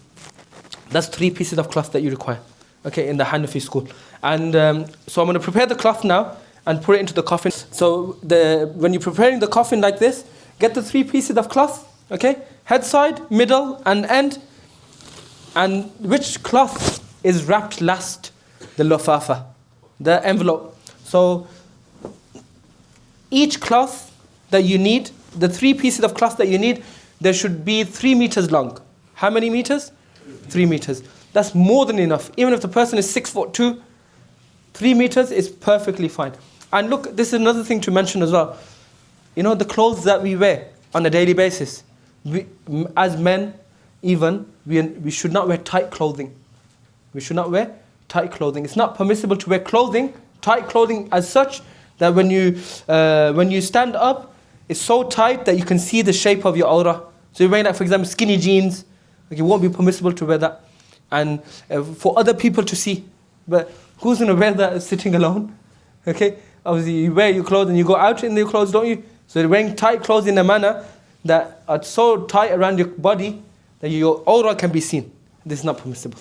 That's 3 pieces of cloth that you require. okay, in the Hanafi school. And so I'm going to prepare the cloth now and put it into the coffin. So when you're preparing the coffin like this, get the 3 pieces of cloth, okay? Head side, middle, and end. And which cloth is wrapped last? The lafafa, the envelope. So each cloth that you need, the 3 pieces of cloth that you need, there should be 3 meters long. How many meters? 3 meters. That's more than enough. Even if the person is 6'2", 3 meters is perfectly fine. And look, this is another thing to mention as well. You know, the clothes that we wear on a daily basis, as men even, we should not wear tight clothing. We should not wear tight clothing. It's not permissible to wear clothing, tight clothing as such, that when you stand up, it's so tight that you can see the shape of your aura. So you're wearing, like, for example, skinny jeans. Like, it won't be permissible to wear that. And for other people to see. But who's going to wear that sitting alone? Okay? Obviously, you wear your clothes and you go out in your clothes, don't you? So you're wearing tight clothes in a manner that are so tight around your body that your aura can be seen. This is not permissible.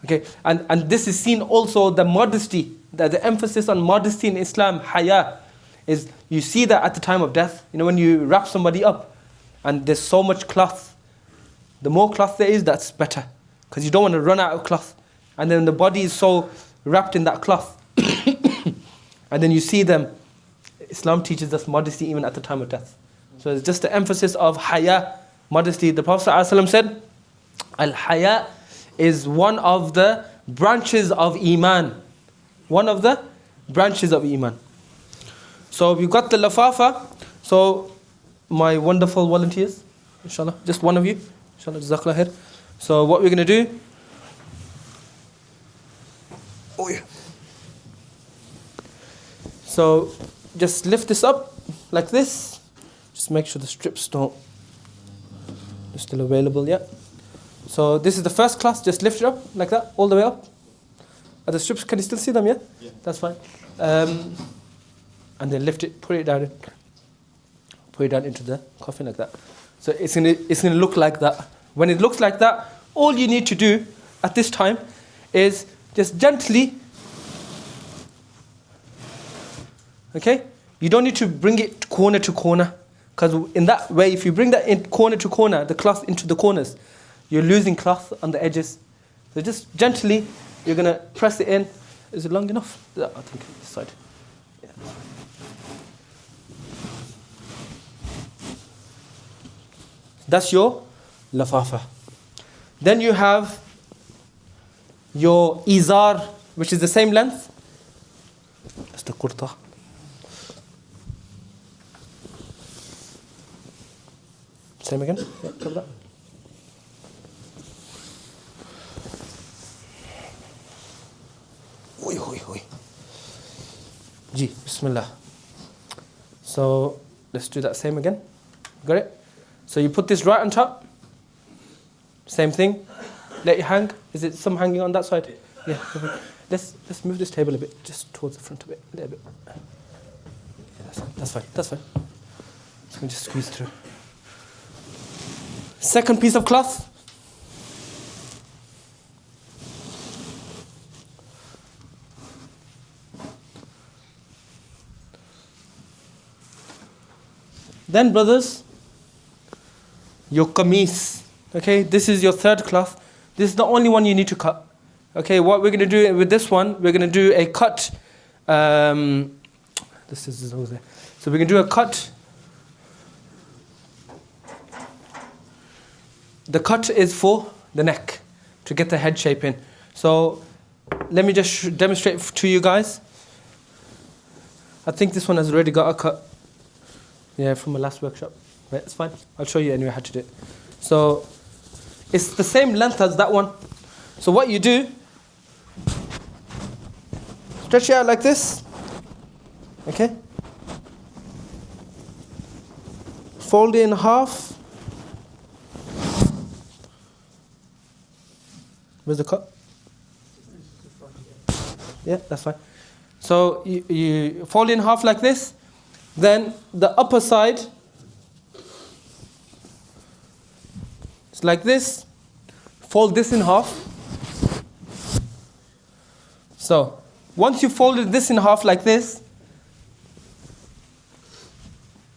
Okay? And this is seen also, the modesty, the emphasis on modesty in Islam, haya, is you see that at the time of death. You know, when you wrap somebody up and there's so much cloth, the more cloth there is, that's better. Because you don't want to run out of cloth. And then the body is so wrapped in that cloth. And then you see them. Islam teaches us modesty even at the time of death. So it's just the emphasis of haya, modesty. The Prophet ﷺ said, Al-haya is one of the branches of Iman. One of the branches of Iman. So we've got the lafafa. So my wonderful volunteers, inshallah, just one of you, inshallah, jazakallah khair. So what we're going to do, oh yeah. So just lift this up like this. Just make sure the strips are still available, yeah. So this is the first class, just lift it up like that, all the way up. Are the strips, can you still see them, yeah? Yeah. That's fine. And then lift it, put it down into the coffin like that. So it's gonna look like that. When it looks like that, all you need to do at this time is just gently, okay? You don't need to bring it corner to corner, because in that way, if you bring that in corner to corner, the cloth into the corners, you're losing cloth on the edges. So just gently, you're gonna press it in. Is it long enough? I think this side. Yeah. That's your lafafa. Then you have your izar, which is the same length. That's the kurta. Same again? Yeah, cover that. Oi, oi, oi. Ji, bismillah. So let's do that same again. Got it? So you put this right on top. Same thing. Let it hang. Is it some hanging on that side? Yeah. Let's move this table a bit, just towards the front of it, a little bit. Yeah, that's fine. That's fine. So we can just squeeze through. Second piece of cloth. Then, brothers, your qamis. Okay, this is your third cloth. This is the only one you need to cut. Okay, what we're going to do with this one, we're going to do a cut. This is over there. So we're going to do a cut. The cut is for the neck, to get the head shape in. So let me just demonstrate to you guys. I think this one has already got a cut. Yeah, from my last workshop. Right, it's fine. I'll show you anyway how to do it. So it's the same length as that one. So what you do, stretch it out like this. Okay? Fold it in half. Where's the cut? Yeah, that's fine. So you fold in half like this. Then the upper side, it's like this. Fold this in half. So, once you folded this in half like this,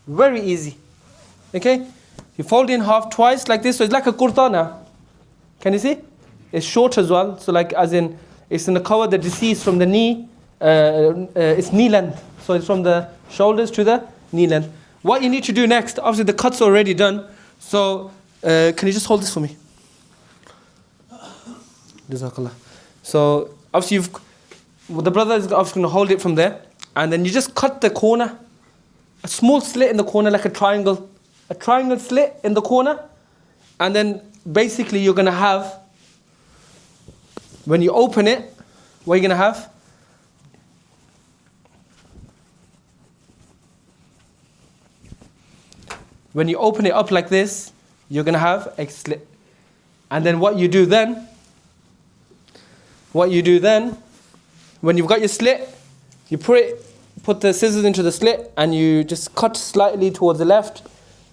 very easy. Okay? You fold in half twice like this, so it's like a kurta now. Can you see? It's short as well, so like as in, it's going to cover the deceased from the knee, it's knee length. So it's from the shoulders to the knee length. What you need to do next, obviously the cut's already done, so can you just hold this for me? Jazakallah. So obviously the brother is obviously going to hold it from there, and then you just cut the corner, a small slit in the corner like a triangle slit in the corner, and then basically you're going to have, when you open it, what are you going to have? When you open it up like this, you're going to have a slit. And then what you do then, when you've got your slit, you put the scissors into the slit and you just cut slightly towards the left,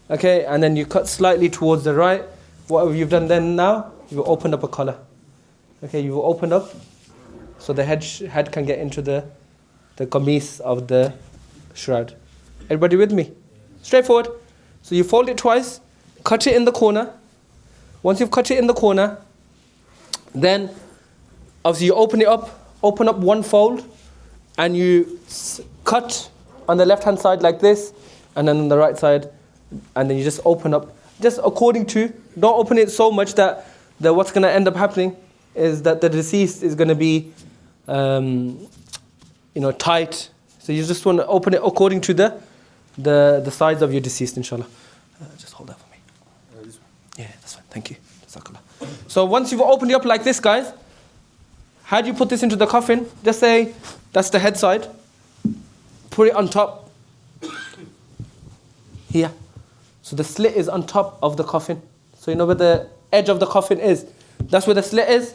okay, and then you cut slightly towards the right. What you've done then now, you've opened up a collar. Okay, you've opened up so the head can get into the qamis of the shroud. Everybody with me? Straightforward. So you fold it twice, cut it in the corner. Once you've cut it in the corner, then obviously you open up one fold, and you cut on the left hand side like this, and then on the right side, and then you just open up, just according to, don't open it so much that what's going to end up happening is that the deceased is going to be tight. So you just want to open it according to the size of your deceased, inshallah. Just hold that for me. This one. Yeah, that's fine. Thank you. Jazakallah. So once you've opened it up like this, guys, how do you put this into the coffin? Just say, that's the head side. Put it on top. Here. So the slit is on top of the coffin. So you know where the edge of the coffin is? That's where the slit is.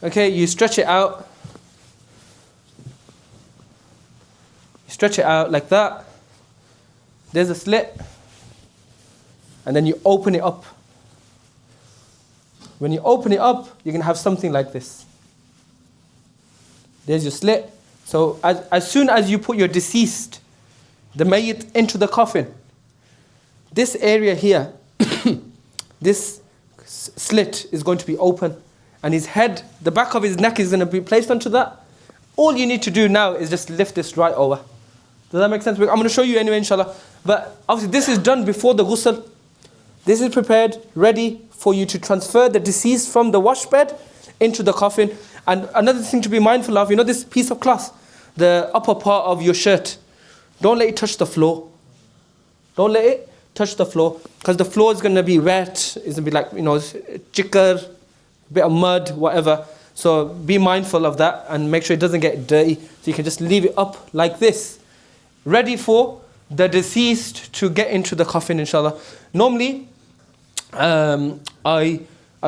Okay, you stretch it out. You stretch it out like that. There's a slit. And then you open it up. When you open it up, you're going to have something like this. There's your slit. So as soon as you put your deceased, the mayyit, into the coffin, this area here, this slit is going to be open, and his head, the back of his neck is going to be placed onto that. All you need to do now is just lift this right over. Does that make sense? I'm going to show you anyway, inshallah. But obviously this is done before the ghusl. This is prepared, ready for you to transfer the deceased from the wash bed into the coffin. And another thing to be mindful of, this piece of cloth, the upper part of your shirt, don't let it touch the floor. Don't let it touch the floor, because the floor is going to be wet. It's going to be like, chicker, bit of mud, whatever. So be mindful of that and make sure it doesn't get dirty. So you can just leave it up like this, ready for the deceased to get into the coffin, inshallah. Normally, I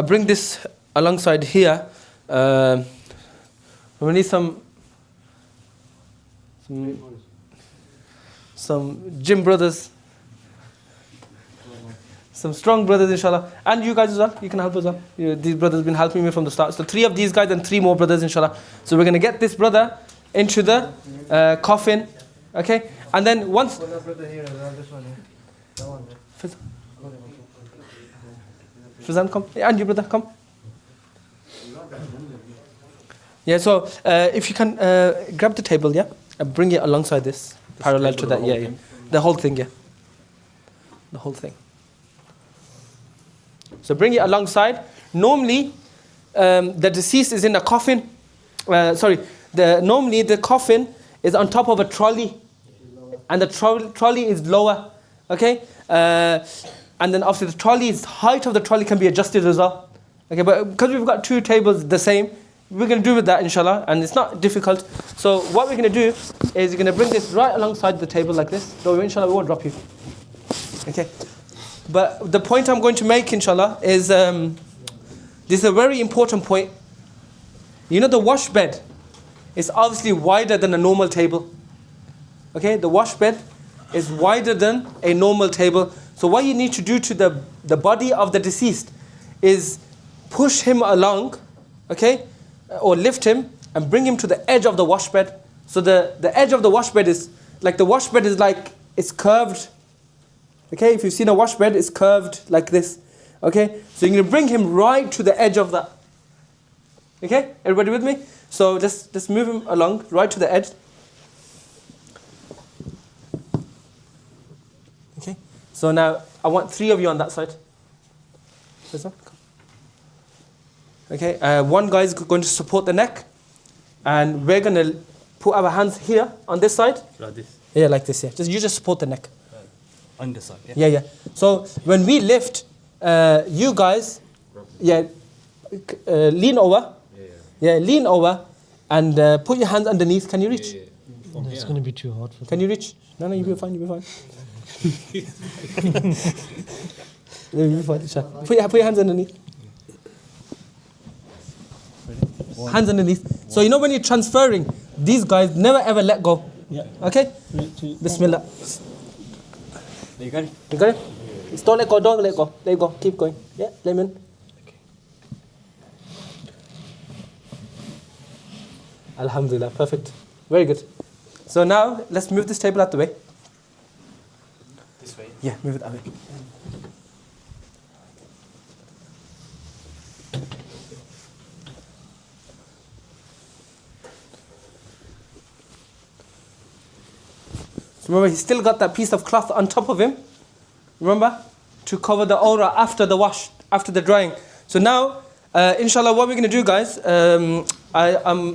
bring this alongside here. We need some gym brothers, some strong brothers, inshallah. And you guys as well, you can help as well. These brothers have been helping me from the start. So 3 of these guys and 3 more brothers, inshallah. So we're going to get this brother into the coffin, okay? And then once... Fizan, come. And you, brother, come. Yeah, so if you can grab the table, yeah, and bring it alongside this, parallel to that, yeah. The whole thing, yeah. The whole thing. So bring it alongside. Normally, the deceased is in a coffin. Normally the coffin is on top of a trolley, and the trolley is lower, okay? And then obviously the trolley's height of the trolley can be adjusted as well. Okay, but because we've got 2 tables the same, we're going to do with that, inshallah, and it's not difficult. So what we're going to do is we're going to bring this right alongside the table like this. So inshallah, we won't drop you. Okay. But the point I'm going to make, inshallah, is this is a very important point. The wash bed is obviously wider than a normal table. Okay, the wash bed is wider than a normal table. So what you need to do to the body of the deceased is push him along, okay, or lift him and bring him to the edge of the wash bed. So the edge of the wash bed is like, the wash bed is like, it's curved. Okay, if you've seen a wash bed, it's curved like this. Okay, so you're going to bring him right to the edge of that. Okay, everybody with me? So just move him along, right to the edge. Okay, so now I want 3 of you on that side. This one. Okay, one guy is going to support the neck, and we're going to put our hands here on this side. Like this. Yeah, like this. Yeah, you just support the neck. Underside. Yeah, yeah. So when we lift, you guys, lean over. Yeah, lean over, and put your hands underneath. Can you reach? No, it's going to be too hard for them. Can you reach? No, you'll be fine. You'll be fine. You'll be fine. Sure. Put your hands underneath. Hands underneath. So you know when you're transferring, these guys never ever let go. Yeah. Okay? Bismillah. You got it? You got it? Just don't let go, don't let go. Let go. Keep going. Yeah, let him in. Okay. Alhamdulillah, perfect. Very good. So now let's move this table out the way. This way? Yeah, move it that way. So remember, he's still got that piece of cloth on top of him. Remember? To cover the aura after the wash, after the drying. So now, inshallah, what we're going to do, guys, I'm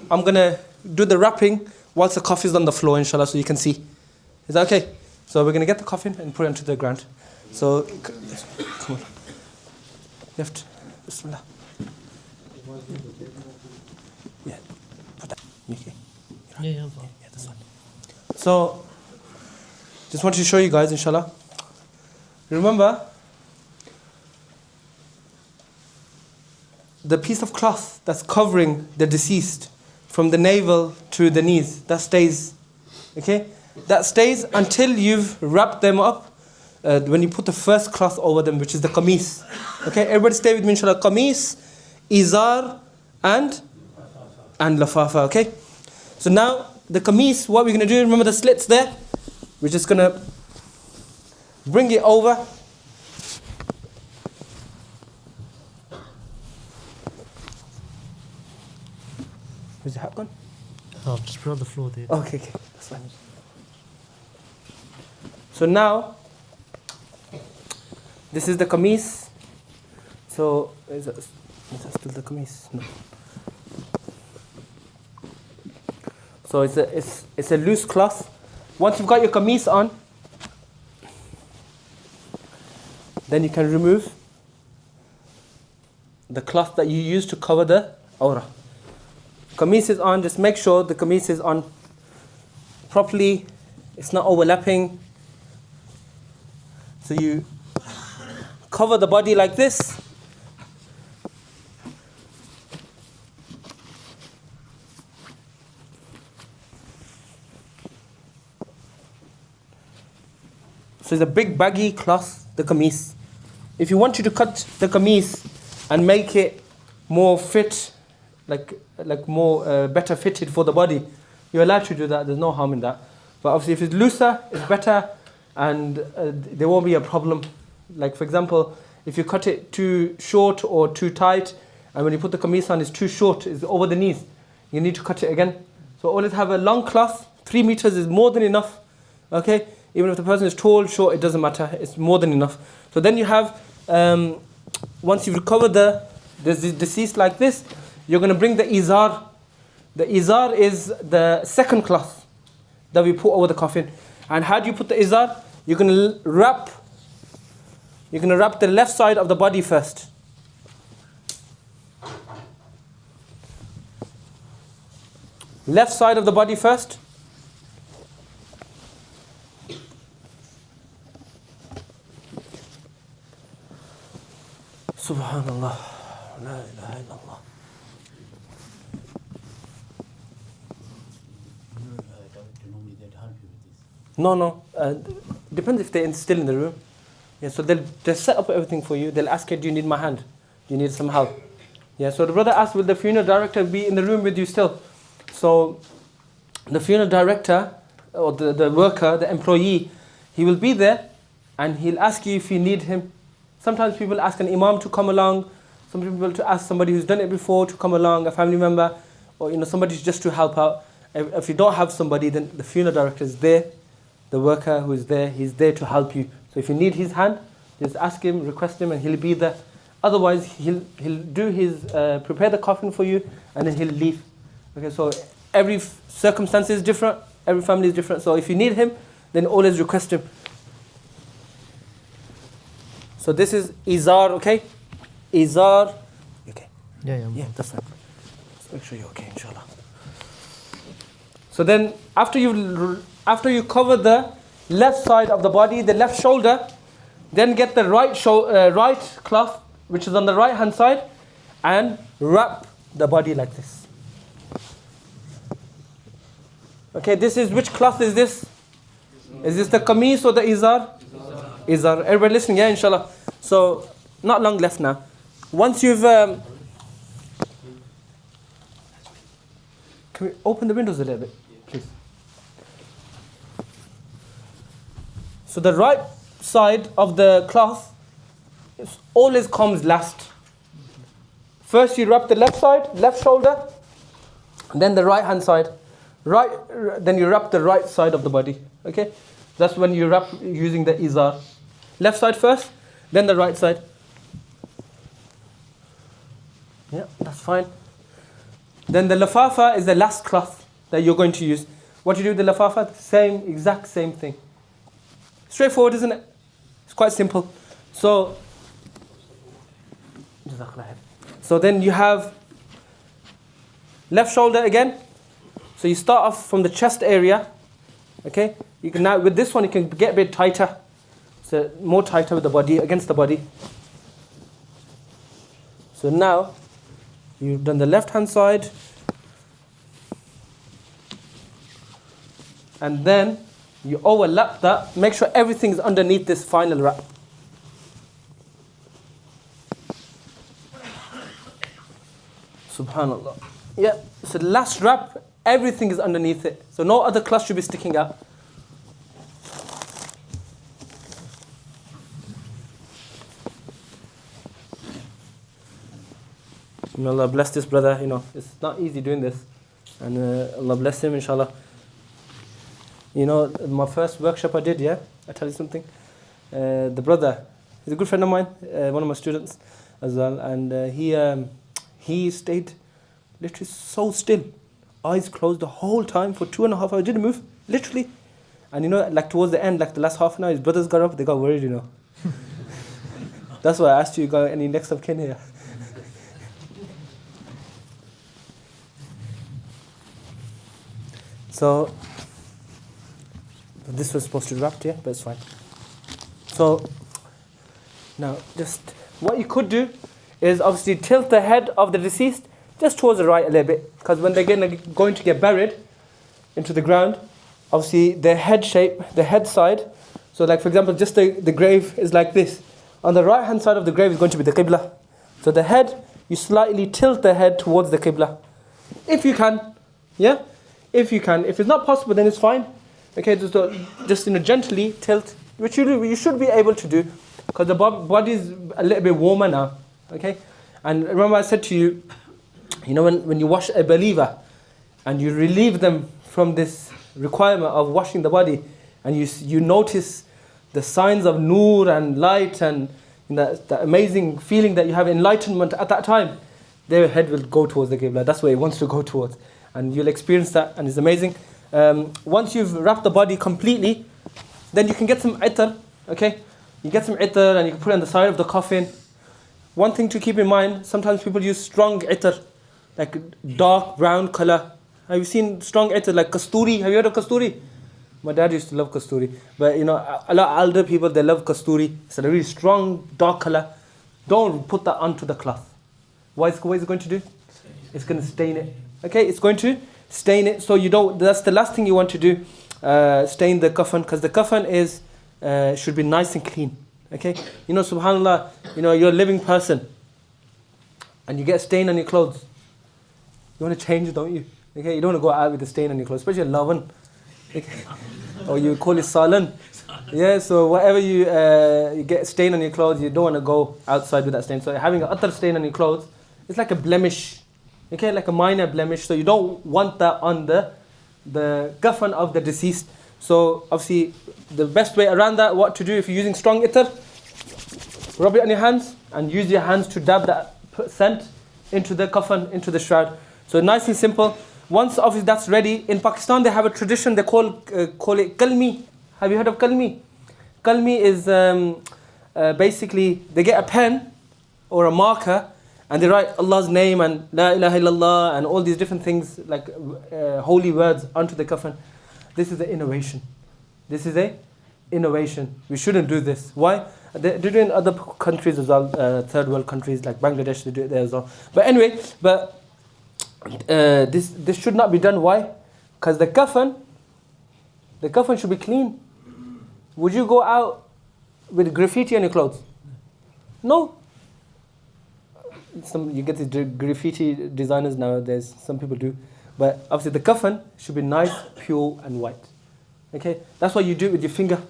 going to do the wrapping whilst the coffee is on the floor, inshallah, so you can see. Is that okay? So we're going to get the coffin and put it onto the ground. So, come on. Lift. Bismillah. Yeah. Put that. Okay. Yeah, I'm fine. Yeah, that's one. So, just wanted to show you guys, inshallah. Remember, the piece of cloth that's covering the deceased from the navel to the knees, that stays. Okay? That stays until you've wrapped them up. When you put the first cloth over them, which is the qamis. Okay? Everybody stay with me, inshallah. Qamis, izar, and lafafa. Okay? So now, the qamis, what we're going to do, remember the slits there? We're just going to bring it over. Where's the hat gone? Oh, just put it on the floor there. Okay, that's fine. So now, this is the qamis. So, is that still the qamis? No. So it's a loose cloth. Once you've got your qamis on, then you can remove the cloth that you use to cover the aura. Qamis is on, just make sure the qamis is on properly, it's not overlapping. So you cover the body like this. So it's a big baggy cloth, the qamis. If you want you to cut the qamis and make it more fit, like more better fitted for the body, you're allowed to do that. There's no harm in that. But obviously, if it's looser, it's better, and there won't be a problem. Like for example, if you cut it too short or too tight, and when you put the qamis on, it's too short, it's over the knees, you need to cut it again. So always have a long cloth. 3 meters is more than enough. Okay. Even if the person is tall, short, it doesn't matter. It's more than enough. So then you have, once you've recovered the deceased like this, you're going to bring the izar. The izar is the second cloth that we put over the coffin. And how do you put the izar? You're going to wrap the left side of the body first. Left side of the body first. Subhanallah. La ilaha illallah. No. Depends if they're still in the room. Yeah, so they'll set up everything for you. They'll ask you, do you need my hand? Do you need some help? Yeah, so the brother asked, will the funeral director be in the room with you still? So the funeral director or the worker, the employee, he will be there and he'll ask you if you need him. Sometimes people ask an imam to come along. Some people to ask somebody who's done it before to come along, a family member, or somebody just to help out. If you don't have somebody, then the funeral director is there. The worker who is there, he's there to help you. So if you need his hand, just ask him, request him, and he'll be there. Otherwise, he'll do his prepare the coffin for you, and then he'll leave. Okay, so every circumstance is different, every family is different. So if you need him, then always request him. So this is izar, okay? Izar, okay? Yeah, that's fine. Let's make sure you're okay, inshallah. So then, after you cover the left side of the body, the left shoulder, then get the right cloth, which is on the right hand side, and wrap the body like this. Okay, this is, which cloth is this? Is this the qamis or the izar? Izar. Everybody listening, yeah, inshallah. So, not long left now. Once you've... can we open the windows a little bit, please? So the right side of the cloth always comes last. First you wrap the left side, left shoulder, then the right hand side. Then you wrap the right side of the body. Okay? That's when you wrap using the izar. Left side first, then the right side. Yeah, that's fine. Then the lafafa is the last cloth that you're going to use. What you do with the lafafa? Exact same thing. Straightforward, isn't it? It's quite simple. So then you have left shoulder again. So you start off from the chest area. Okay? You can now, with this one, you can get a bit tighter. So more tighter with the body, against the body. So now, you've done the left hand side. And then you overlap that. Make sure everything is underneath this final wrap. Subhanallah. Yeah, so the last wrap, everything is underneath it. So no other cloth should be sticking out. Allah bless this brother, it's not easy doing this. And Allah bless him, inshallah. My first workshop I did, I tell you something. The brother, he's a good friend of mine, one of my students as well. And he stayed literally so still, eyes closed the whole time for 2.5 hours, didn't move, literally. And like towards the end, like the last half an hour, his brothers got up, they got worried, That's why I asked you got any next of kin here. So, this was supposed to be wrapped, but it's fine. So, now just what you could do is obviously tilt the head of the deceased just towards the right a little bit, because when they're going to get buried into the ground, obviously the head shape, the head side, so like for example, just the grave is like this. On the right hand side of the grave is going to be the qibla. So the head, you slightly tilt the head towards the qibla. If you can, If you can. If it's not possible, then it's fine. Okay, just gently tilt, which you should be able to do, because the body is a little bit warmer now. Okay, and remember I said to you, when you wash a believer, and you relieve them from this requirement of washing the body, and you notice the signs of nur and light and the amazing feeling that you have enlightenment at that time, their head will go towards the qibla. That's where it wants to go towards. And you'll experience that, and it's amazing. Once you've wrapped the body completely, then you can get some itar, okay? You get some itar and you can put it on the side of the coffin. One thing to keep in mind, sometimes people use strong itar, like dark brown color. Have you seen strong itar like kasturi? Have you heard of kasturi? My dad used to love kasturi. But a lot of older people, they love kasturi. It's a really strong dark color. Don't put that onto the cloth. What is it going to do? It's going to stain it. Okay, it's going to stain it. So that's the last thing you want to do, stain the coffin, because the coffin should be nice and clean. Okay, subhanAllah, you're a living person and you get a stain on your clothes. You want to change it, don't you? Okay, you don't want to go out with a stain on your clothes, especially a lavan. Okay. Or you call it salan. Yeah, so whatever you get a stain on your clothes, you don't want to go outside with that stain. So having an attar stain on your clothes, it's like a blemish. Okay, like a minor blemish. So you don't want that on the kafan of the deceased. So obviously, the best way around that, what to do if you're using strong attar, rub it on your hands and use your hands to dab that scent into the kafan, into the shroud. So nice and simple. Once obviously that's ready, in Pakistan they have a tradition, they call it kalmi. Have you heard of kalmi? Kalmi is basically, they get a pen or a marker and they write Allah's name and La ilaha illallah and all these different things like holy words onto the kafan. This is the innovation. This is a innovation. We shouldn't do this. Why? They do it in other countries as well, third world countries like Bangladesh, they do it there as well. But anyway, this should not be done. Why? Because the kafan should be clean. Would you go out with graffiti on your clothes? No. You get the graffiti designers nowadays, some people do. But obviously the kafan should be nice, pure and white. Okay? That's why you do it with your finger.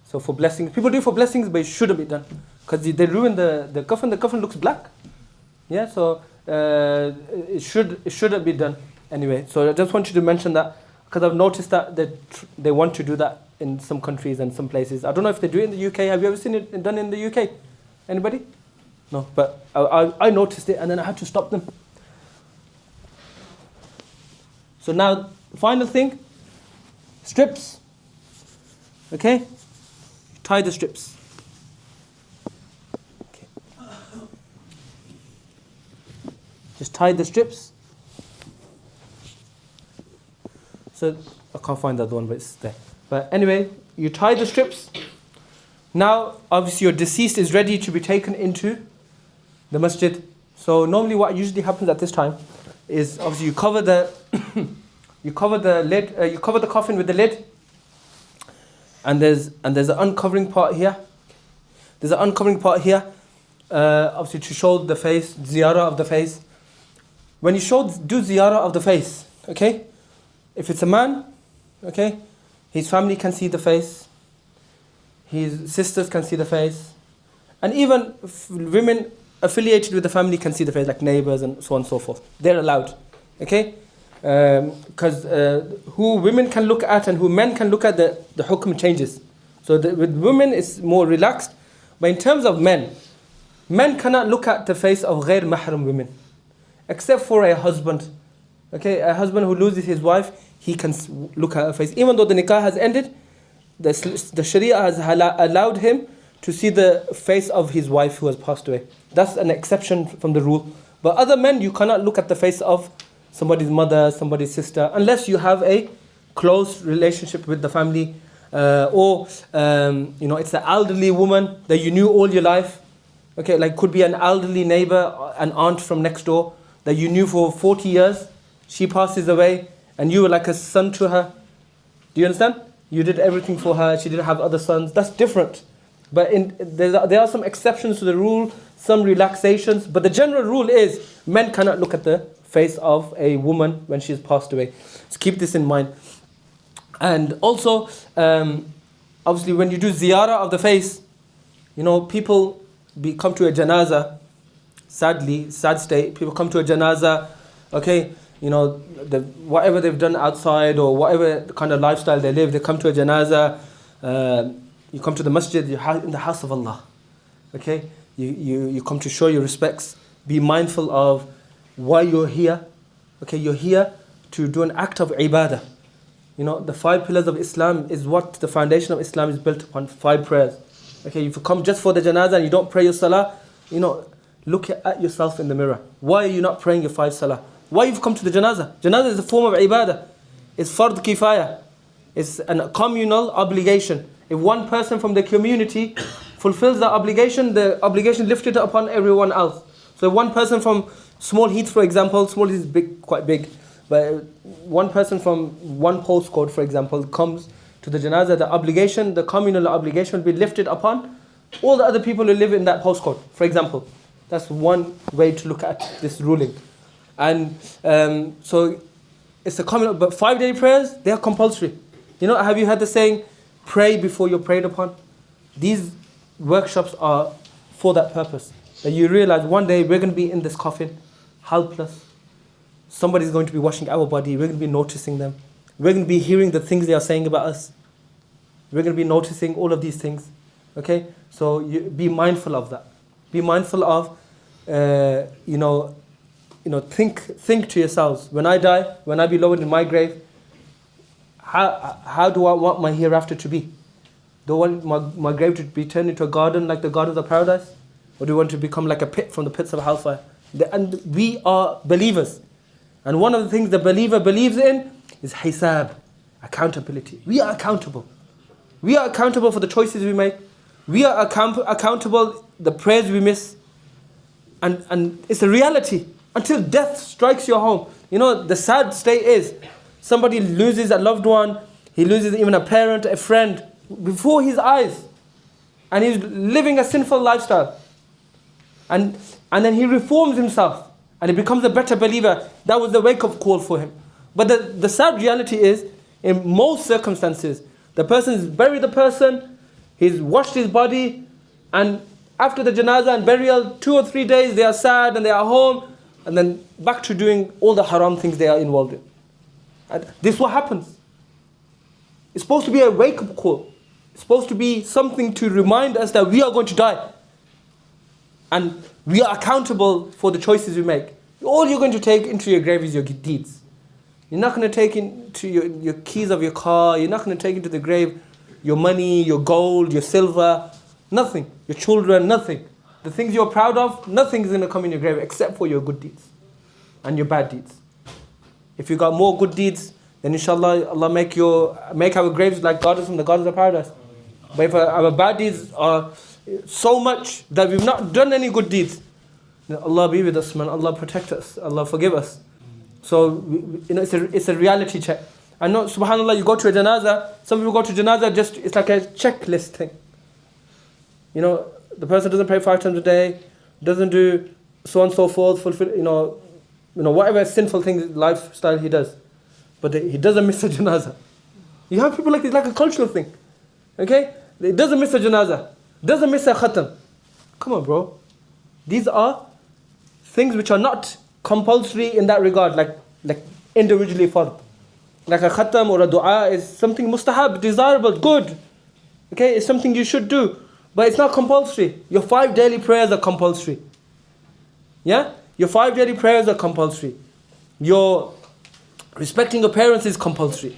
So for blessings, people do it for blessings, but it shouldn't be done. Because they ruin the kafan. The kafan looks black. Yeah, so it shouldn't be done anyway. So I just want you to mention that because I've noticed that they want to do that in some countries and some places. I don't know if they do it in the UK. Have you ever seen it done in the UK? Anybody? No, but I noticed it and then I had to stop them. So now, final thing, strips. Okay? Tie the strips. Okay. Just tie the strips. So, I can't find the other one, but it's there. But anyway, you tie the strips. Now, obviously your deceased is ready to be taken into the masjid. So normally what usually happens at this time is obviously you cover the you cover the coffin with the lid, and there's an uncovering part here. There's an uncovering part here, obviously to show the face, ziyarah of the face. When you do ziyarah of the face, okay, if it's a man, okay, his family can see the face, his sisters can see the face, and even women affiliated with the family can see the face, like neighbors and so on and so forth. They're allowed, okay? Because who women can look at and who men can look at, the hukm changes. So with women it's more relaxed, but in terms of men cannot look at the face of ghair mahram women, except for a husband. Okay, a husband who loses his wife, he can look at her face. Even though the nikah has ended, the Sharia has allowed him to see the face of his wife who has passed away. That's an exception from the rule. But other men, you cannot look at the face of somebody's mother, somebody's sister, unless you have a close relationship with the family, or it's an elderly woman that you knew all your life. Okay, like could be an elderly neighbor, an aunt from next door that you knew for 40 years. She passes away, and you were like a son to her. Do you understand? You did everything for her. She didn't have other sons. That's different. But there are some exceptions to the rule, some relaxations. But the general rule is men cannot look at the face of a woman when she has passed away. So keep this in mind. And also, obviously, when you do ziyarah of the face, people come to a janaza. Sadly, sad state. People come to a janaza. Okay, whatever they've done outside or whatever kind of lifestyle they live, they come to a janaza. You come to the masjid, you're in the house of Allah. Okay? You come to show your respects. Be mindful of why you're here. Okay, you're here to do an act of ibadah. The 5 pillars of Islam is what the foundation of Islam is built upon, 5 prayers. Okay, if you come just for the janazah and you don't pray your salah, look at yourself in the mirror. Why are you not praying your 5 salah? Why you've come to the janazah? Janazah is a form of ibadah. It's fard kifaya. It's a communal obligation. If one person from the community fulfills that obligation, the obligation lifted upon everyone else. So one person from Small Heath, for example, Small Heath is big, quite big, but one person from one postcode, for example, comes to the janazah, the communal obligation will be lifted upon all the other people who live in that postcode, for example. That's one way to look at this ruling. And so it's a common, but 5 daily prayers, they are compulsory. You know, have you heard the saying, pray before you're prayed upon? These workshops are for that purpose. That you realize one day we're going to be in this coffin, helpless. Somebody's going to be washing our body. We're going to be noticing them. We're going to be hearing the things they are saying about us. We're going to be noticing all of these things. Okay? So you be mindful of that. Be mindful of, think to yourselves, when I die, when I be lowered in my grave, how do I want my hereafter to be? Do I want my grave to be turned into a garden like the gardens of paradise? Or do you want to become like a pit from the pits of hellfire? And we are believers. And one of the things the believer believes in is hisab, accountability. We are accountable. We are accountable for the choices we make. We are accountable the prayers we miss. And it's a reality. Until death strikes your home. You know, the sad state is, somebody loses a loved one, he loses even a parent, a friend, before his eyes. And he's living a sinful lifestyle. And then he reforms himself. And he becomes a better believer. That was the wake-up call for him. But the sad reality is, in most circumstances, the person's buried the person, he's washed his body, and after the janazah and burial, 2 or 3 days, they are sad and they are home, and then back to doing all the haram things they are involved in. And this is what happens. It's supposed to be a wake-up call. It's supposed to be something to remind us that we are going to die. And we are accountable for the choices we make. All you're going to take into your grave is your deeds. You're not going to take into your keys of your car. You're not going to take into the grave your money, your gold, your silver. Nothing. Your children, nothing. The things you're proud of, nothing is going to come in your grave except for your good deeds and your bad deeds. If you got more good deeds, then inshallah, Allah make our graves like gardens from the gardens of paradise. But if our bad deeds are so much that we've not done any good deeds, then Allah be with us, man. Allah protect us. Allah forgive us. So, it's a reality check. I know, subhanAllah, you go to a janazah, some people go to janazah, it's like a checklist thing. You know, the person doesn't pray 5 times a day, doesn't do so on and so forth, fulfill, whatever sinful thing, lifestyle he does. But he doesn't miss a janazah. You have people like this, like a cultural thing. Okay? He doesn't miss a janazah. Doesn't miss a khatam. Come on, bro. These are things which are not compulsory in that regard, like individually fard. Like a khatam or a dua is something mustahab, desirable, good. Okay? It's something you should do. But it's not compulsory. Your 5 daily prayers are compulsory. Yeah? Your 5 daily prayers are compulsory. Your respecting your parents is compulsory.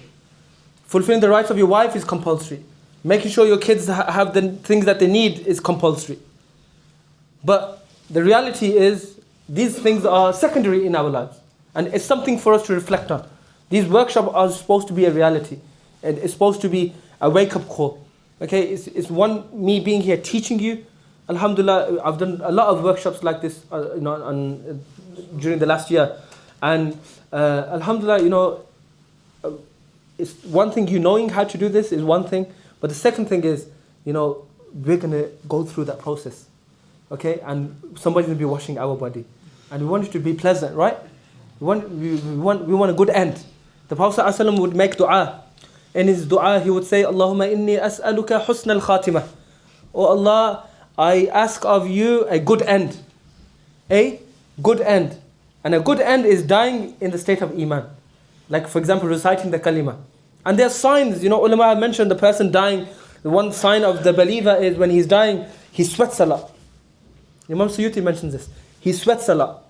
Fulfilling the rights of your wife is compulsory. Making sure your kids have the things that they need is compulsory. But the reality is, these things are secondary in our lives. And it's something for us to reflect on. These workshops are supposed to be a reality. And it's supposed to be a wake-up call. Okay, it's me being here teaching you. Alhamdulillah, I've done a lot of workshops like this during the last year. And alhamdulillah, it's one thing, knowing how to do this is one thing. But the second thing is, we're going to go through that process. Okay, and somebody's going to be washing our body. And we want it to be pleasant, right? We want a good end. The Prophet ﷺ would make dua. In his dua, he would say, Allahumma inni as'aluka husna al-khatimah. Oh Allah, I ask of you a good end. A good end. And a good end is dying in the state of iman. Like, for example, reciting the kalima. And there are signs, ulama have mentioned the person dying. The one sign of the believer is when he's dying, he sweats a lot. Imam Suyuti mentions this. He sweats a lot.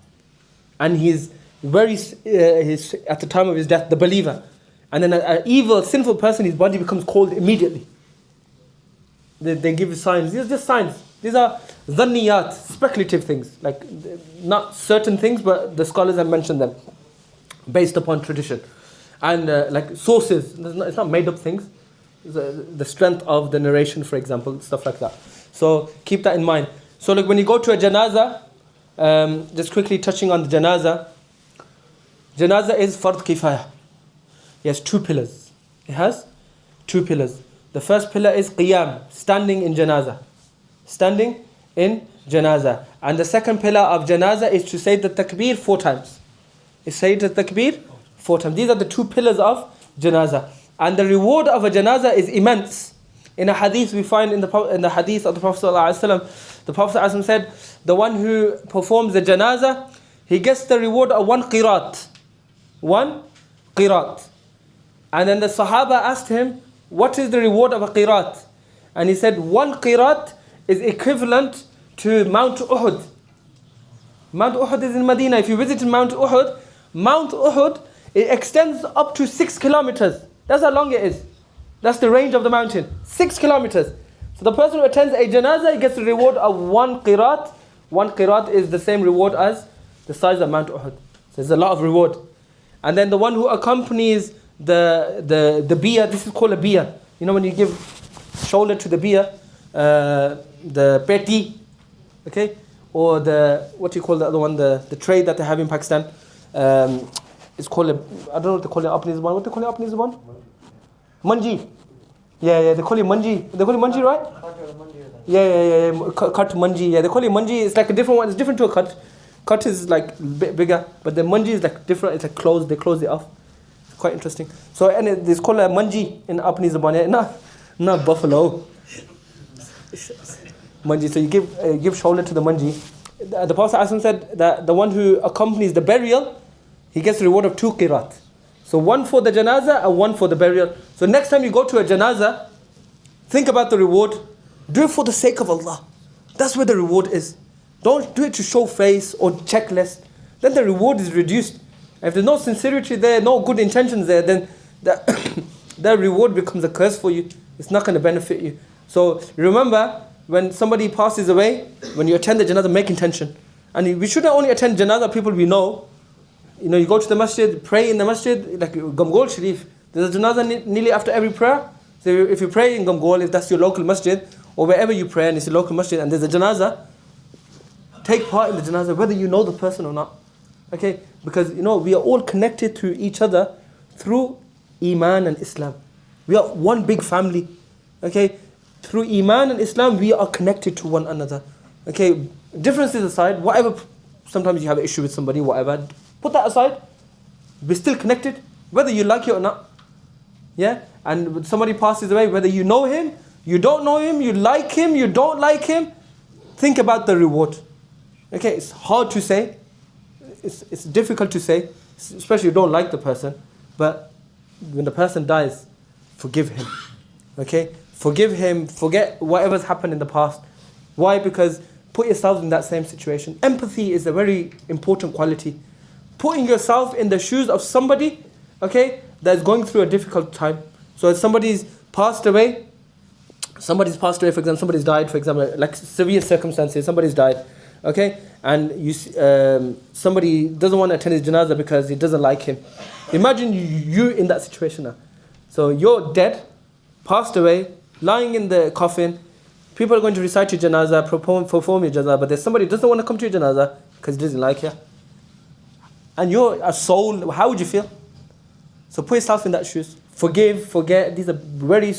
And he's at the time of his death, the believer. And then an evil, sinful person, his body becomes cold immediately. They give signs. These are just signs. These are dhanniyat, speculative things. Like, not certain things, but the scholars have mentioned them. Based upon tradition. And like sources. It's not made up things. The strength of the narration, for example, stuff like that. So keep that in mind. So like when you go to a janazah, just quickly touching on the janazah. Janazah is fard kifaya. It has 2 pillars. It has 2 pillars. The first pillar is qiyam, standing in janazah. Standing in janazah. And the second pillar of janazah is to say the takbir 4 times. Is say the takbir 4 times. These are the 2 pillars of janazah. And the reward of a janazah is immense. In a hadith we find in the hadith of the Prophet ﷺ, the Prophet ﷺ said, the one who performs the janazah, he gets the reward of 1 qirat. 1 qirat. And then the Sahaba asked him, what is the reward of a qirat? And he said, 1 qirat is equivalent to Mount Uhud. Mount Uhud is in Medina. If you visit Mount Uhud, it extends up to 6 kilometers. That's how long it is. That's the range of the mountain. 6 kilometers. So the person who attends a janazah, he gets the reward of 1 qirat. 1 qirat is the same reward as the size of Mount Uhud. So there's a lot of reward. And then the one who accompanies the biyah, this is called a biyah. You know when you give shoulder to the biyah, the peti, okay? Or what do you call the other one, the tray that they have in Pakistan. It's called I don't know what they call it up in Zuban. What do they call it up in Zuban? Manji. Yeah, they call it manji. They call it manji, right? Yeah. Cut manji. Yeah, they call it manji. It's like a different one. It's different to a cut. Cut is like a bit bigger, but the manji is like different. It's like closed. They close it off. It's quite interesting. So and it's called a manji in up in Zuban. Yeah, not buffalo. Manji. So you give shoulder to the manji. The Prophet ﷺ said that the one who accompanies the burial, he gets the reward of 2 qirat. So 1 for the janazah and 1 for the burial. So next time you go to a janazah, think about the reward. Do it for the sake of Allah. That's where the reward is. Don't do it to show face or checklist. Then the reward is reduced. If there's no sincerity there, no good intentions there, then that reward becomes a curse for you. It's not going to benefit you. So remember, when somebody passes away, when you attend the janazah, make intention. And we shouldn't only attend janazah people we know. You know, you go to the masjid, pray in the masjid, like Gamgol Sharif. There's a janazah nearly after every prayer. So if you pray in Gamgol, if that's your local masjid, or wherever you pray and it's your local masjid and there's a janazah, take part in the janazah, whether you know the person or not. Okay? Because, you know, we are all connected to each other through Iman and Islam. We are one big family. Okay? Through Iman and Islam, we are connected to one another. Okay? Differences aside, whatever, sometimes you have an issue with somebody, whatever, put that aside. We're still connected, whether you like it or not. Yeah? And when somebody passes away, whether you know him, you don't know him, you like him, you don't like him, think about the reward. Okay? It's hard to say. It's difficult to say, especially if you don't like the person. But when the person dies, forgive him. Okay? Forgive him, forget whatever's happened in the past. Why? Because put yourself in that same situation. Empathy is a very important quality. Putting yourself in the shoes of somebody, okay, that's going through a difficult time. So if somebody's passed away, for example, somebody's died, for example, like severe circumstances, somebody's died, okay, and somebody doesn't want to attend his janazah because he doesn't like him. Imagine you in that situation now. So you're dead, passed away, lying in the coffin, people are going to recite your janazah, perform your janazah, but there's somebody who doesn't want to come to your janazah because he doesn't like you. And you're a soul, how would you feel? So put yourself in that shoes. Forgive, forget, these are very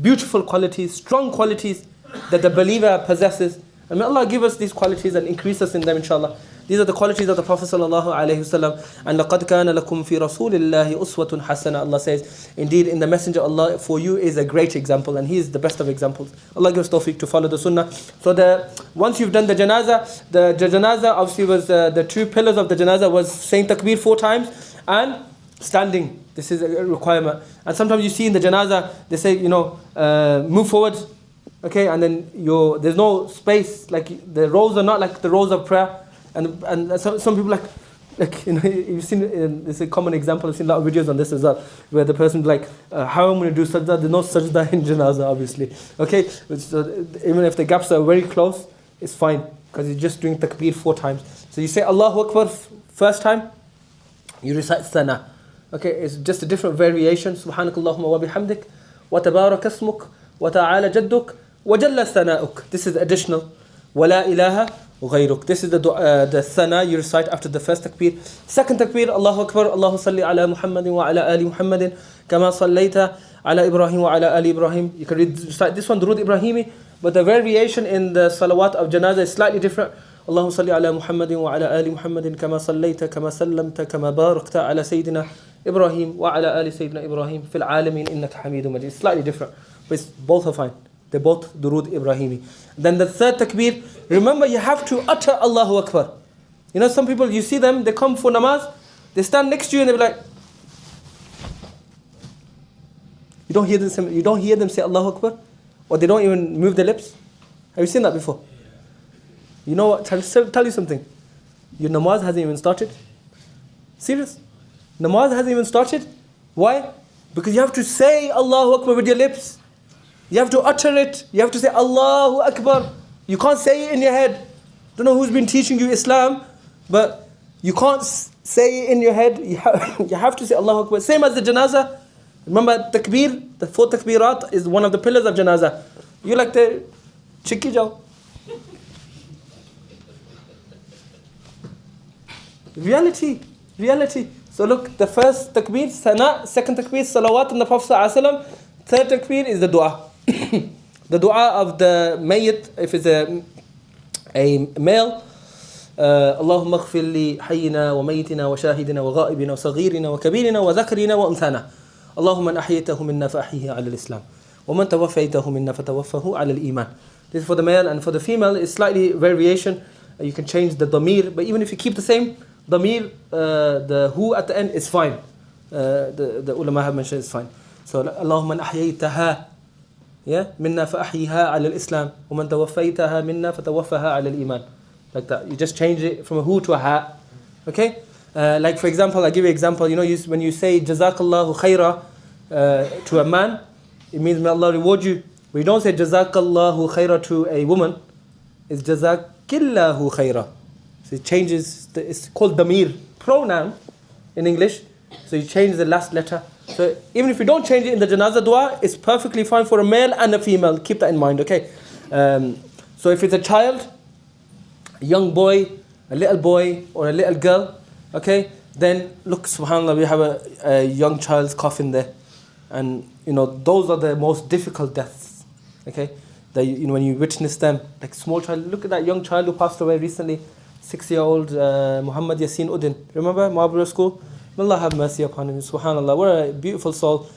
beautiful qualities, strong qualities that the believer possesses. And may Allah give us these qualities and increase us in them, inshallah. These are the qualities of the Prophet sallallahu alaihi wasallam. And لَقَدْ كَانَ لَكُمْ فِي رَسُولِ اللَّهِ أُسْوَةٌ حَسَنَةٌ. Allah says, indeed, in the Messenger of Allah, for you is a great example, and he is the best of examples. Allah gives tawfiq to follow the sunnah. So once you've done the janazah, the janazah obviously was, the 2 pillars of the janazah was saying takbir 4 times and standing. This is a requirement. And sometimes you see in the janazah, they say, move forward. Okay, and then there's no space, like the rows are not like the rows of prayer. And some people you've seen, it's a common example, I've seen a lot of videos on this as well, where the person how am I going to do sajda? There's no sajda in janazah, obviously. Okay, so even if the gaps are very close, it's fine, because you're just doing takbir 4 times. So you say Allahu Akbar first time, you recite sana. Okay, it's just a different variation. Subhanakallahumma wa bihamdik, wa tabarak asmuk, wa ta'ala jadduk, wa jalla sana'uk. This is additional. Wa la ilaha غيرك. This is the thana you recite after the first takbir. Second takbir, Allahu Akbar, Allahu salli ala Muhammadin wa ala ali Muhammadin, kama sallaita ala Ibrahim wa ala ali Ibrahim. You can recite this one, Durud Ibrahimi, but the variation in the salawat of janazah is slightly different. اللهم صل على محمد وعلى آل محمد كما صليت كما سلمت كما باركت على سيدنا إبراهيم وعلى آل سيدنا إبراهيم في العالمين إنك حميد مجيد. Slightly different, but both are fine. They're both Durood Ibrahimi. Then the third takbir, remember you have to utter Allahu Akbar. You know, some people, you see them, they come for namaz, they stand next to you and they're like, you don't hear them say Allahu Akbar, or they don't even move their lips. Have you seen that before? You know what? Tell you something. Your namaz hasn't even started. Serious? Namaz hasn't even started. Why? Because you have to say Allahu Akbar with your lips. You have to utter it. You have to say Allahu Akbar. You can't say it in your head. Don't know who's been teaching you Islam, but you can't say it in your head. You have to say Allahu Akbar. Same as the janazah. Remember takbir, the 4 takbirat is one of the pillars of janazah. You like the chikki jao. Reality. So look, the first takbir, sana, second takbir, salawat on the Prophet ﷺ, third takbir is the dua. The dua of the mayyit, if it's a male, اللهم اغفر لي حينا وميتنا وشاهدنا وغائبنا وصغيرنا وكبيرنا وذكرنا وأنثانا اللهم من أحييته منا فأحيه على الإسلام ومن توفيته منا فتوفه على الإيمان. This is for the male, and for the female it's slightly variation. You can change the damir, but even if you keep the same damir, the hu at the end is fine. The ulama have mentioned it's fine. So اللهم من أحييتها منا فأحيها على الإسلام ومن توفيتها منا فتوفها على الإيمان. Like that. You just change it from a hu to a ha. Okay? Like for example, I'll give you an example. You know, when you say Jazakallahu khaira to a man, it means may Allah reward you. But you don't say Jazakallahu khaira to a woman. It's Jazakillahu khaira. So it changes, it's called damir, pronoun in English. So you change the last letter. So even if you don't change it in the janazah dua, it's perfectly fine for a male and a female. Keep that in mind, okay? So if it's a child, a young boy, a little boy, or a little girl, okay, then look, subhanAllah, we have a young child's coffin there. And, you know, those are the most difficult deaths, okay? That, you know, when you witness them, like small child, look at that young child who passed away recently, 6-year-old Muhammad Yasin Uddin. Remember, Marlborough School? May Allah have mercy upon him, subhanAllah. What a beautiful soul.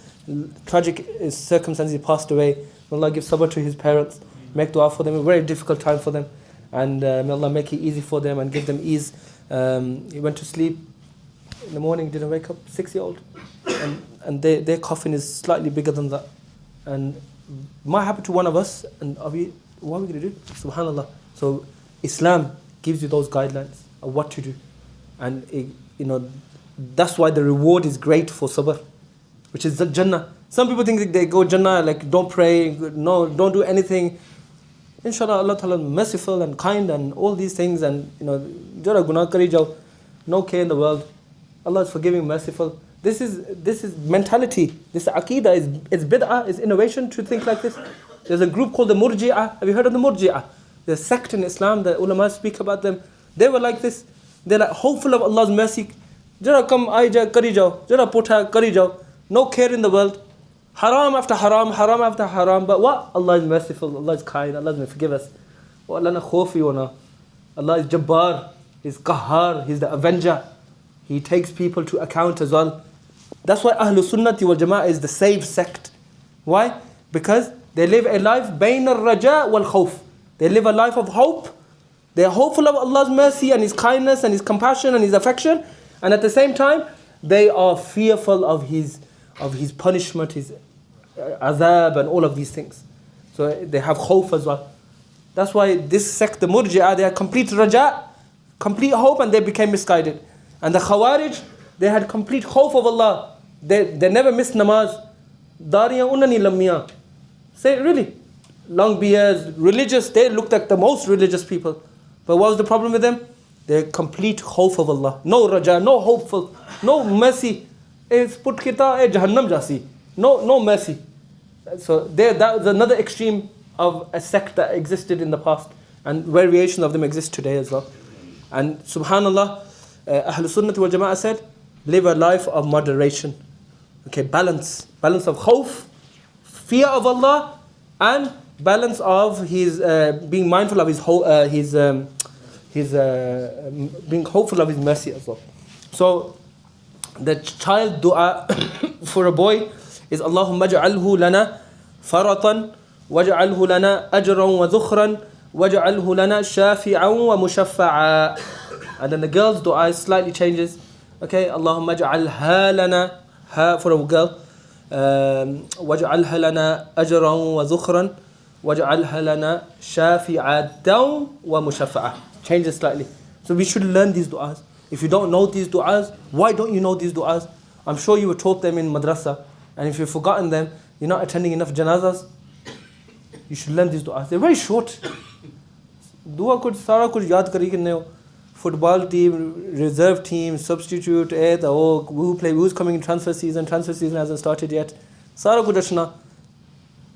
Tragic circumstances, he passed away. May Allah give sabr to his parents. Make dua for them, a very difficult time for them. And may Allah make it easy for them and give them ease. He went to sleep in the morning, didn't wake up, 6-year-old. And their coffin is slightly bigger than that. And it might happen to one of us, and what are we going to do? Subhanallah. So Islam gives you those guidelines of what to do. And you know, that's why the reward is great for sabr, which is the Jannah. Some people think that they go Jannah, like don't pray, no, don't do anything. Inshallah, Allah Ta'ala is merciful and kind and all these things, and you know, jara gunah kari jao, no care in the world. Allah is forgiving, merciful. This is mentality. This aqeedah is bid'ah, is innovation to think like this. There's a group called the Murji'ah. Have you heard of the Murji'ah? There's a sect in Islam, the ulama speak about them. They were like this. They're like hopeful of Allah's mercy. Jara kam aija kari jao, jara putha kari jao. No care in the world. Haram after haram, haram after haram. But what? Allah is merciful, Allah is kind, Allah will forgive us. Allah na khofi wana. Allah is Jabbar, He's Qahhar, He's the Avenger. He takes people to account as well. That's why Ahlul Sunnati wal Jama'ah is the saved sect. Why? Because they live a life bayn al-raja wal khawf. They live a life of hope. They are hopeful of Allah's mercy and His kindness and His compassion and His affection. And at the same time, they are fearful of His punishment, His azab and all of these things. So they have khawf as well. That's why this sect, the Murji'ah, they had complete raja, complete hope, and they became misguided. And the Khawarij, they had complete khawf of Allah. They never missed namaz. Dariya unani lammiya. Say really, long beards, religious, they looked like the most religious people. But what was the problem with them? They're complete khawf of Allah. No raja, no hopeful, no mercy. It's put kita jahannam jasi. No mercy. So that was another extreme of a sect that existed in the past, and variation of them exist today as well. And subhanallah, Ahlul Sunnah wal Jama'ah said, live a life of moderation. Okay, balance of khawf, fear of Allah, and balance of his being mindful of his he's being hopeful of his mercy as well. So the child dua for a boy is Allahumma ja'alhu lana faratan waj'alhu lana ajran wa dhukhran waj'alhu lana shafi'an wa mushaffa'a. And then the girl's dua slightly changes. Okay, Allahumma ja'alha lana, ha for a girl, waj'alha lana ajran wa dhukhran waj'alha lana shafi'atan wa mushaffa'a. Changes slightly. So we should learn these du'as. If you don't know these du'as, why don't you know these du'as? I'm sure you were taught them in madrasa, and if you've forgotten them, you're not attending enough janazas. You should learn these du'as. They're very short. Dua kuch sara kuch yaad kari ke nahi ho. Football team, reserve team, substitute, who's coming in transfer season hasn't started yet. Sara kuch achna.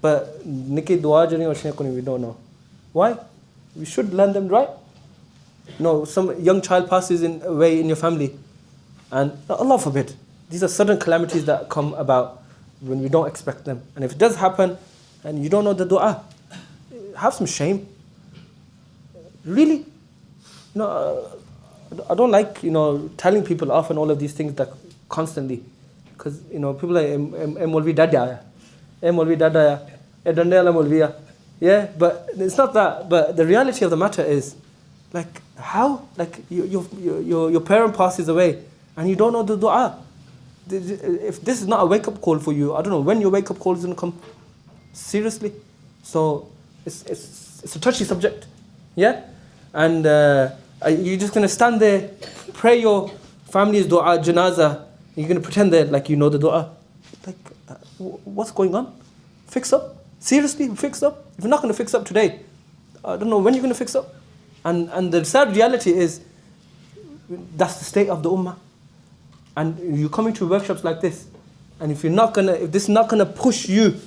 But niki dua jani achne kuni, we don't know. Why? We should learn them, right? No, some young child passes away in your family, and Allah forbid, these are sudden calamities that come about when we don't expect them. And if it does happen, and you don't know the dua, have some shame. Really, I don't like telling people off and all of these things that constantly, because people are Molvi Dadaya, Molvi Dadaya, Dandela Molviya, yeah. But it's not that. But the reality of the matter is, like, how? Like, your parent passes away and you don't know the dua. If this is not a wake-up call for you, I don't know when your wake-up call is going to come. Seriously. So, it's a touchy subject. Yeah? And you're just going to stand there, pray your family's dua, janazah, you're going to pretend that like you know the dua. Like, what's going on? Fix up. Seriously, fix up. If you're not going to fix up today, I don't know when you're going to fix up. And the sad reality is, that's the state of the ummah. And you're coming to workshops like this, and if this is not gonna push you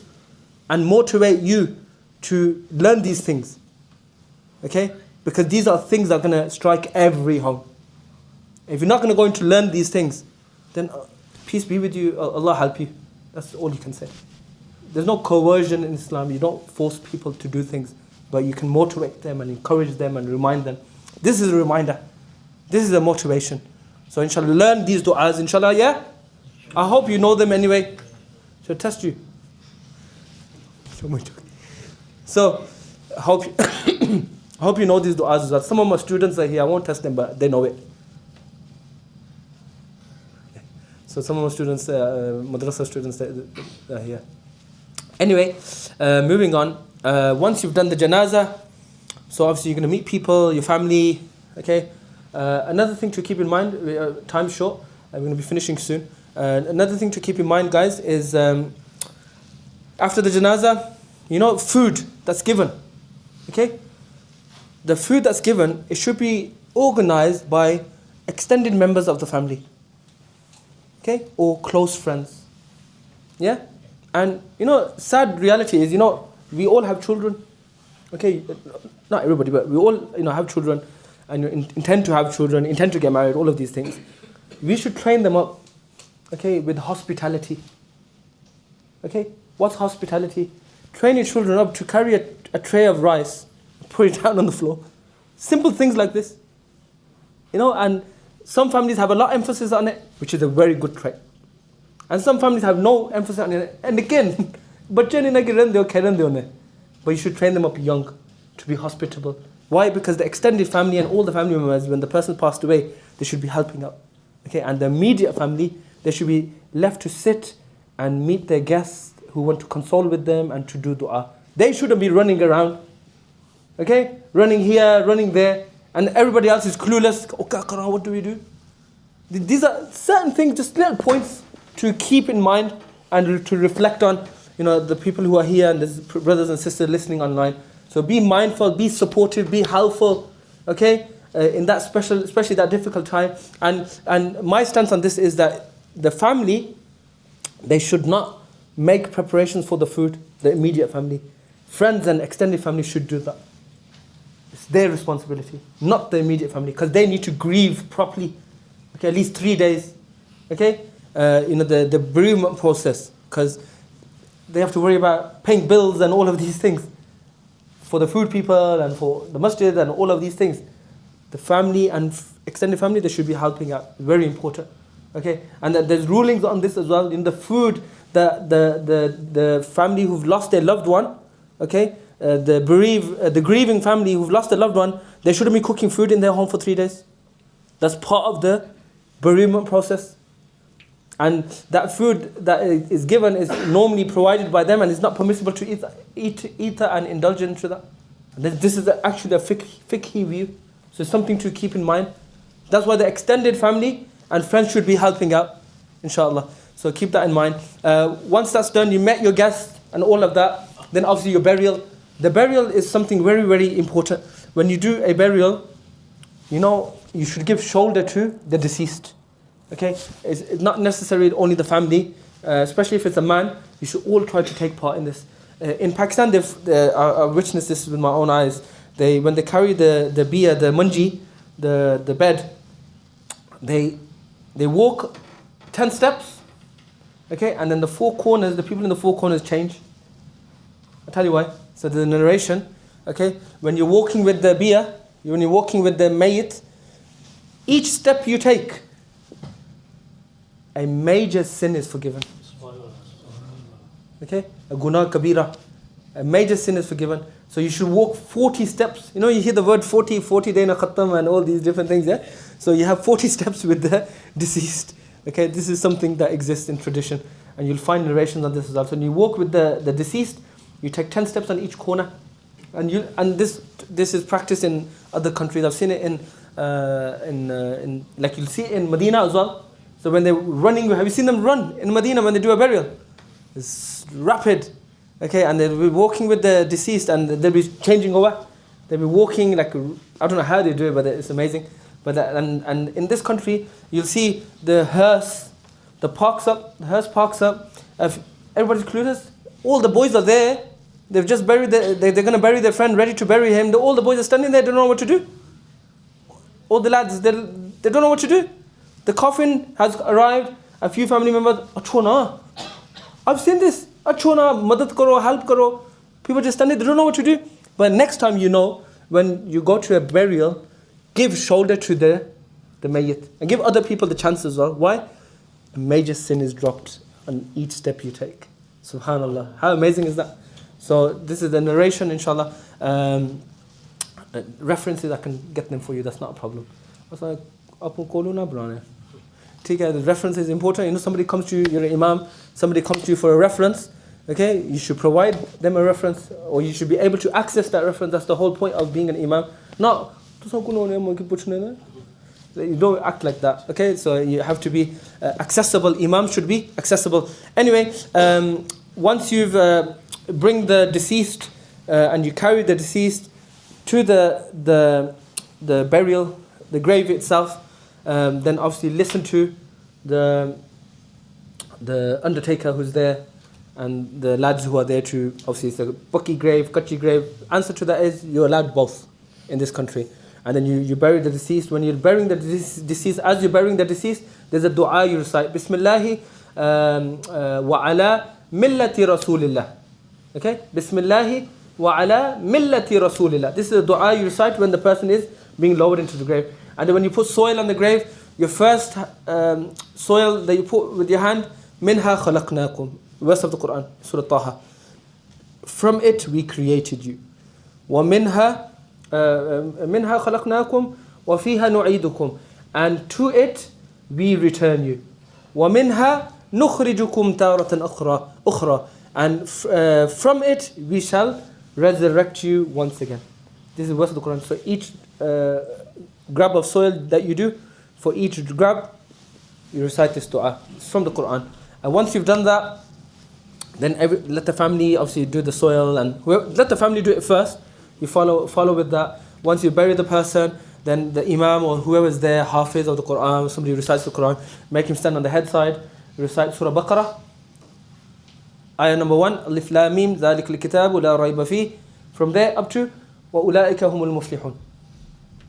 and motivate you to learn these things, okay? Because these are things that are gonna strike every home. If you're not gonna go into learn these things, then peace be with you, Allah help you. That's all you can say. There's no coercion in Islam. You don't force people to do things, but you can motivate them and encourage them and remind them. This is a reminder. This is a motivation. So inshallah, learn these du'as, inshallah, yeah? I hope you know them anyway. Should test you. So, I hope you know these du'as as well. Some of my students are here, I won't test them, but they know it. So some of my students, madrasa students, are here. Anyway, moving on. Once you've done the janazah, so obviously you're going to meet people, your family, okay? Another thing to keep in mind, time's short, we're going to be finishing soon. Another thing to keep in mind, guys, is after the janazah, food that's given, okay? The food that's given, it should be organized by extended members of the family, okay? Or close friends, yeah? And, sad reality is, we all have children, okay? Not everybody, but we all, have children, and intend to have children, intend to get married, all of these things. We should train them up, okay, with hospitality. Okay? What's hospitality? Train your children up to carry a tray of rice, put it down on the floor. Simple things like this. And some families have a lot of emphasis on it, which is a very good trait. And some families have no emphasis on it. And again, but you should train them up young to be hospitable. Why? Because the extended family and all the family members, when the person passed away, they should be helping out. Okay, and the immediate family, they should be left to sit and meet their guests who want to console with them and to do dua. They shouldn't be running around. Okay, running here, running there, and everybody else is clueless. Okay, what do we do? These are certain things, just little points to keep in mind and to reflect on. The people who are here and the brothers and sisters listening online. So be mindful, be supportive, be helpful, okay? In that especially that difficult time. And my stance on this is that the family, they should not make preparations for the food, the immediate family. Friends and extended family should do that. It's their responsibility, not the immediate family, because they need to grieve properly, okay, at least 3 days, okay? The bereavement process, because they have to worry about paying bills and all of these things for the food people and for the masjid and all of these things. the family and extended family, they should be helping out. Very important. Okay, and there's rulings on this as well. In the food, the family who've lost their loved one, okay, the grieving family who've lost their loved one, they shouldn't be cooking food in their home for 3 days. That's part of the bereavement process. And that food that is given is normally provided by them, and it's not permissible to eat that and indulge into that. This is actually a fiqhi view. So it's something to keep in mind. That's why the extended family and friends should be helping out, inshallah. So keep that in mind. Once that's done, you met your guests and all of that, then obviously your burial. The burial is something very, very important. When you do a burial, you should give shoulder to the deceased. Okay? It's not necessarily only the family, especially if it's a man, you should all try to take part in this. In Pakistan, I witnessed this with my own eyes. When they carry the biya, the munji, the bed, they walk 10 steps, okay, and then the people in the four corners change. I'll tell you why. So the narration, okay, when you're walking with the biya, when you're walking with the mayyit, each step you take, a major sin is forgiven. Okay, a guna kabira, a major sin is forgiven. So you should walk 40 steps. You hear the word 40 dayna khattam and all these different things, yeah? So you have 40 steps with the deceased. Okay, this is something that exists in tradition. And you'll find narrations on this as well. So when you walk with the deceased, you take 10 steps on each corner. And this is practiced in other countries. I've seen it in like you'll see it in Medina as well. So when they're running, have you seen them run in Medina when they do a burial? It's rapid. Okay, and they'll be walking with the deceased and they'll be changing over. They'll be walking like, I don't know how they do it, but it's amazing. But and in this country, you'll see the hearse parks up. If everybody's clueless, all the boys are there. They've just buried they're going to bury their friend, ready to bury him. All the boys are standing there, don't know what to do. All the lads, they don't know what to do. The coffin has arrived. A few family members, achona, I've seen this. Achona, madad karo, help karo. People just standing, they don't know what to do. But next time when you go to a burial, give shoulder to the mayyit. And give other people the chance as well. Why? A major sin is dropped on each step you take. Subhanallah. How amazing is that? So this is the narration, inshallah. References, I can get them for you, that's not a problem. The reference is important. Somebody comes to you, you're an imam, somebody comes to you for a reference, okay? You should provide them a reference, or you should be able to access that reference. That's the whole point of being an imam. Not, you don't act like that, okay? So you have to be accessible. Imam should be accessible. Anyway, once you've bring the deceased and you carry the deceased to the burial, the grave itself, then obviously listen to the undertaker who's there and the lads who are there to, obviously it's a bucky grave, kachi grave. Answer to that is you're allowed both in this country. And then you bury the deceased. When you're burying the deceased, as you're burying the deceased, there's a dua you recite. Bismillahi wa ala millati rasulillah. Okay? Bismillahi wa ala millati rasulillah. This is a dua you recite when the person is being lowered into the grave. And then when you put soil on the grave, your first soil that you put with your hand, minha khalaqnakum. Verse of the Quran, Surah Taha. From it we created you. وَمِنْهَا خَلَقْنَاكُمْ وَفِيهَا نُعِيدُكُمْ. And to it we return you. وَمِنْهَا نُخْرِجُكُمْ تَارَةً أُخْرَى. And from it we shall resurrect you once again. This is the verse of the Quran. So each grab of soil that you do, for each grab, you recite this dua. It's from the Quran. And once you've done that, then let the family obviously do the soil, and let the family do it first. You follow with that. Once you bury the person, then the imam or whoever is there, Hafiz of the Quran, somebody recites the Quran, make him stand on the head side, recite Surah Baqarah, ayah number 1, Alif Lam Mim, ذَلِكَ الْكِتَابُ لَا رَيْبَ فِيهِ. From there up to وَأُولَٰئِكَ هُمُ الْمُفْلِحُونَ.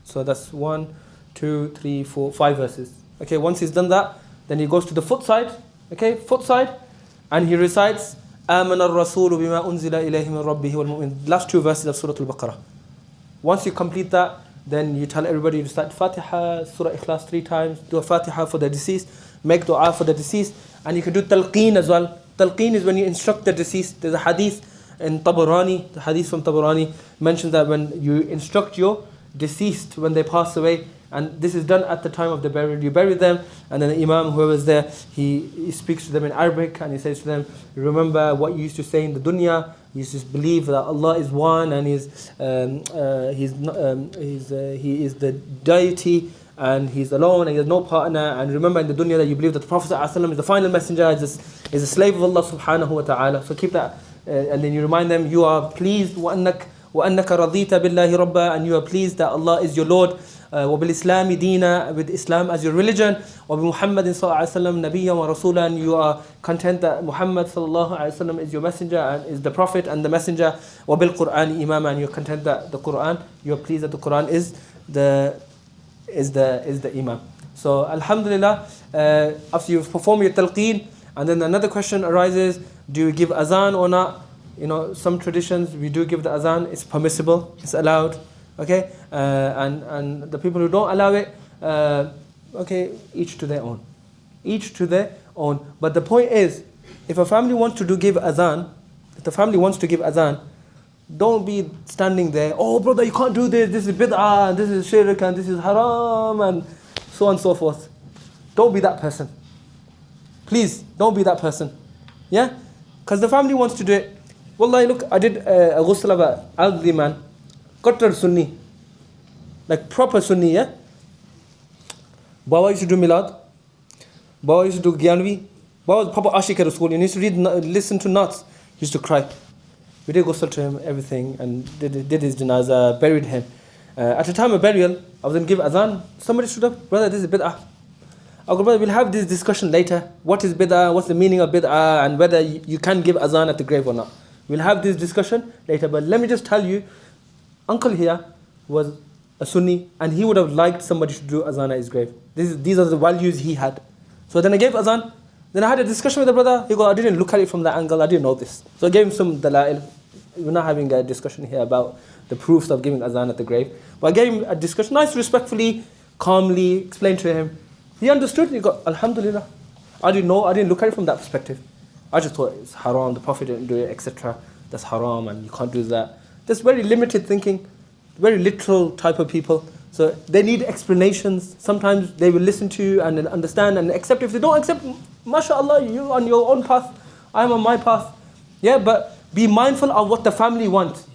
So that's 1, 2, 3, 4, 5 verses. Okay, once he's done that, then he goes to the foot side. Okay, foot side, and he recites آمن الرسول بما أنزل إليه من ربه والمؤمن. Last 2 verses of Surah Al-Baqarah. Once you complete that, then you tell everybody to recite Fatiha, Surah Ikhlas 3 times, do a Fatiha for the deceased, make dua for the deceased, and you can do talqeen as well. Talqeen is when you instruct the deceased. There's a hadith in Tabarani, the hadith from Tabarani mentions that when you instruct your deceased when they pass away, and this is done at the time of the burial, you bury them, and then the Imam, whoever is there, he speaks to them in Arabic, and he says to them, remember what you used to say in the dunya. You used to believe that Allah is one, and He is the deity, and He's alone, and He has no partner. And remember in the dunya that you believe that the Prophet ﷺ is the final messenger, is a slave of Allah subhanahu wa ta'ala. So keep that, and then you remind them, you are pleased, وَأَنَّكَ رَضِيتَ بِاللَّهِ رَبًّا, and you are pleased that Allah is your Lord, وَبِالْإِسْلَامِ دِينًا, with Islam as your religion, وَبِمُحَمَّدٍ صَلَّى اللَّهُ عَلَيْهِ وَسَلَّمَ نَبِيًّا وَرَسُولًا, and you are content that Muhammad sallallahu alaihi wasallam is your messenger and is the prophet and the messenger, وَبِالْقُرْآنِ إِمَامًا, and you are content that the Quran, you are pleased that the Quran is the Imam. So alhamdulillah, after you perform your talqeen, and then another question arises, do you give azan or not? You know, some traditions we do give the azan, it's permissible, it's allowed, okay? And the people who don't allow it, okay, each to their own. Each to their own. But the point is, if a family wants to give azan, don't be standing there, oh brother, you can't do this is bid'ah, and this is shirk, and this is haram, and so on and so forth. Don't be that person. Please, don't be that person. Yeah? Because the family wants to do it. Wallahi, look, I did a ghusl of an elderly man, Qattar Sunni, like proper Sunni, yeah? Baba used to do milad, Baba used to do Gyanvi, Baba was proper ashik at school, he used to listen to Nats, he used to cry. We did ghusl to him, everything, and did his janazah, buried him. At the time of burial, I was going to give azan, somebody stood up, brother, this is bid'ah. I go, brother, we'll have this discussion later. What is bid'ah, what's the meaning of bid'ah, and whether you can give azan at the grave or not. We'll have this discussion later, but let me just tell you, uncle here was a Sunni, and he would have liked somebody to do azan at his grave. These are the values he had. So then I gave azan, then I had a discussion with the brother. He goes, I didn't look at it from that angle, I didn't know this. So I gave him some dalail. We're not having a discussion here about the proofs of giving azan at the grave. But I gave him a discussion, nice, respectfully, calmly, explained to him. He understood, he got, alhamdulillah. I didn't look at it from that perspective. I just thought it's haram, the Prophet didn't do it, etc. That's haram and you can't do that. There's very limited thinking, very literal type of people. So they need explanations. Sometimes they will listen to you and understand and accept. If they don't accept, mashallah, you on your own path, I'm on my path. Yeah, but be mindful of what the family wants.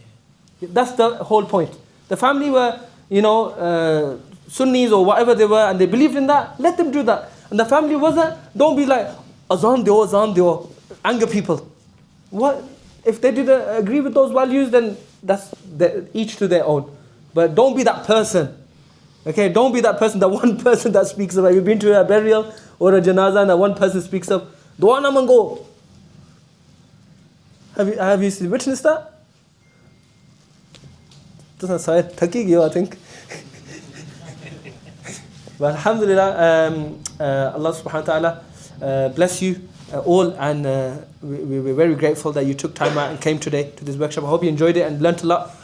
That's the whole point. The family were, Sunnis or whatever they were, and they believed in that, let them do that. And the family wasn't, don't be like, azan deo, anger people. What? If they didn't agree with those values, then that's each to their own. But don't be that person. Okay, don't be that person, the one person that speaks up. Have you been to a burial or a janazah and that one person speaks up? Dua na mango. Have you witnessed that? Doesn't say thaki gyo, I think. But alhamdulillah, Allah subhanahu wa ta'ala bless you all, and we're very grateful that you took time out and came today to this workshop. I hope you enjoyed it and learnt a lot.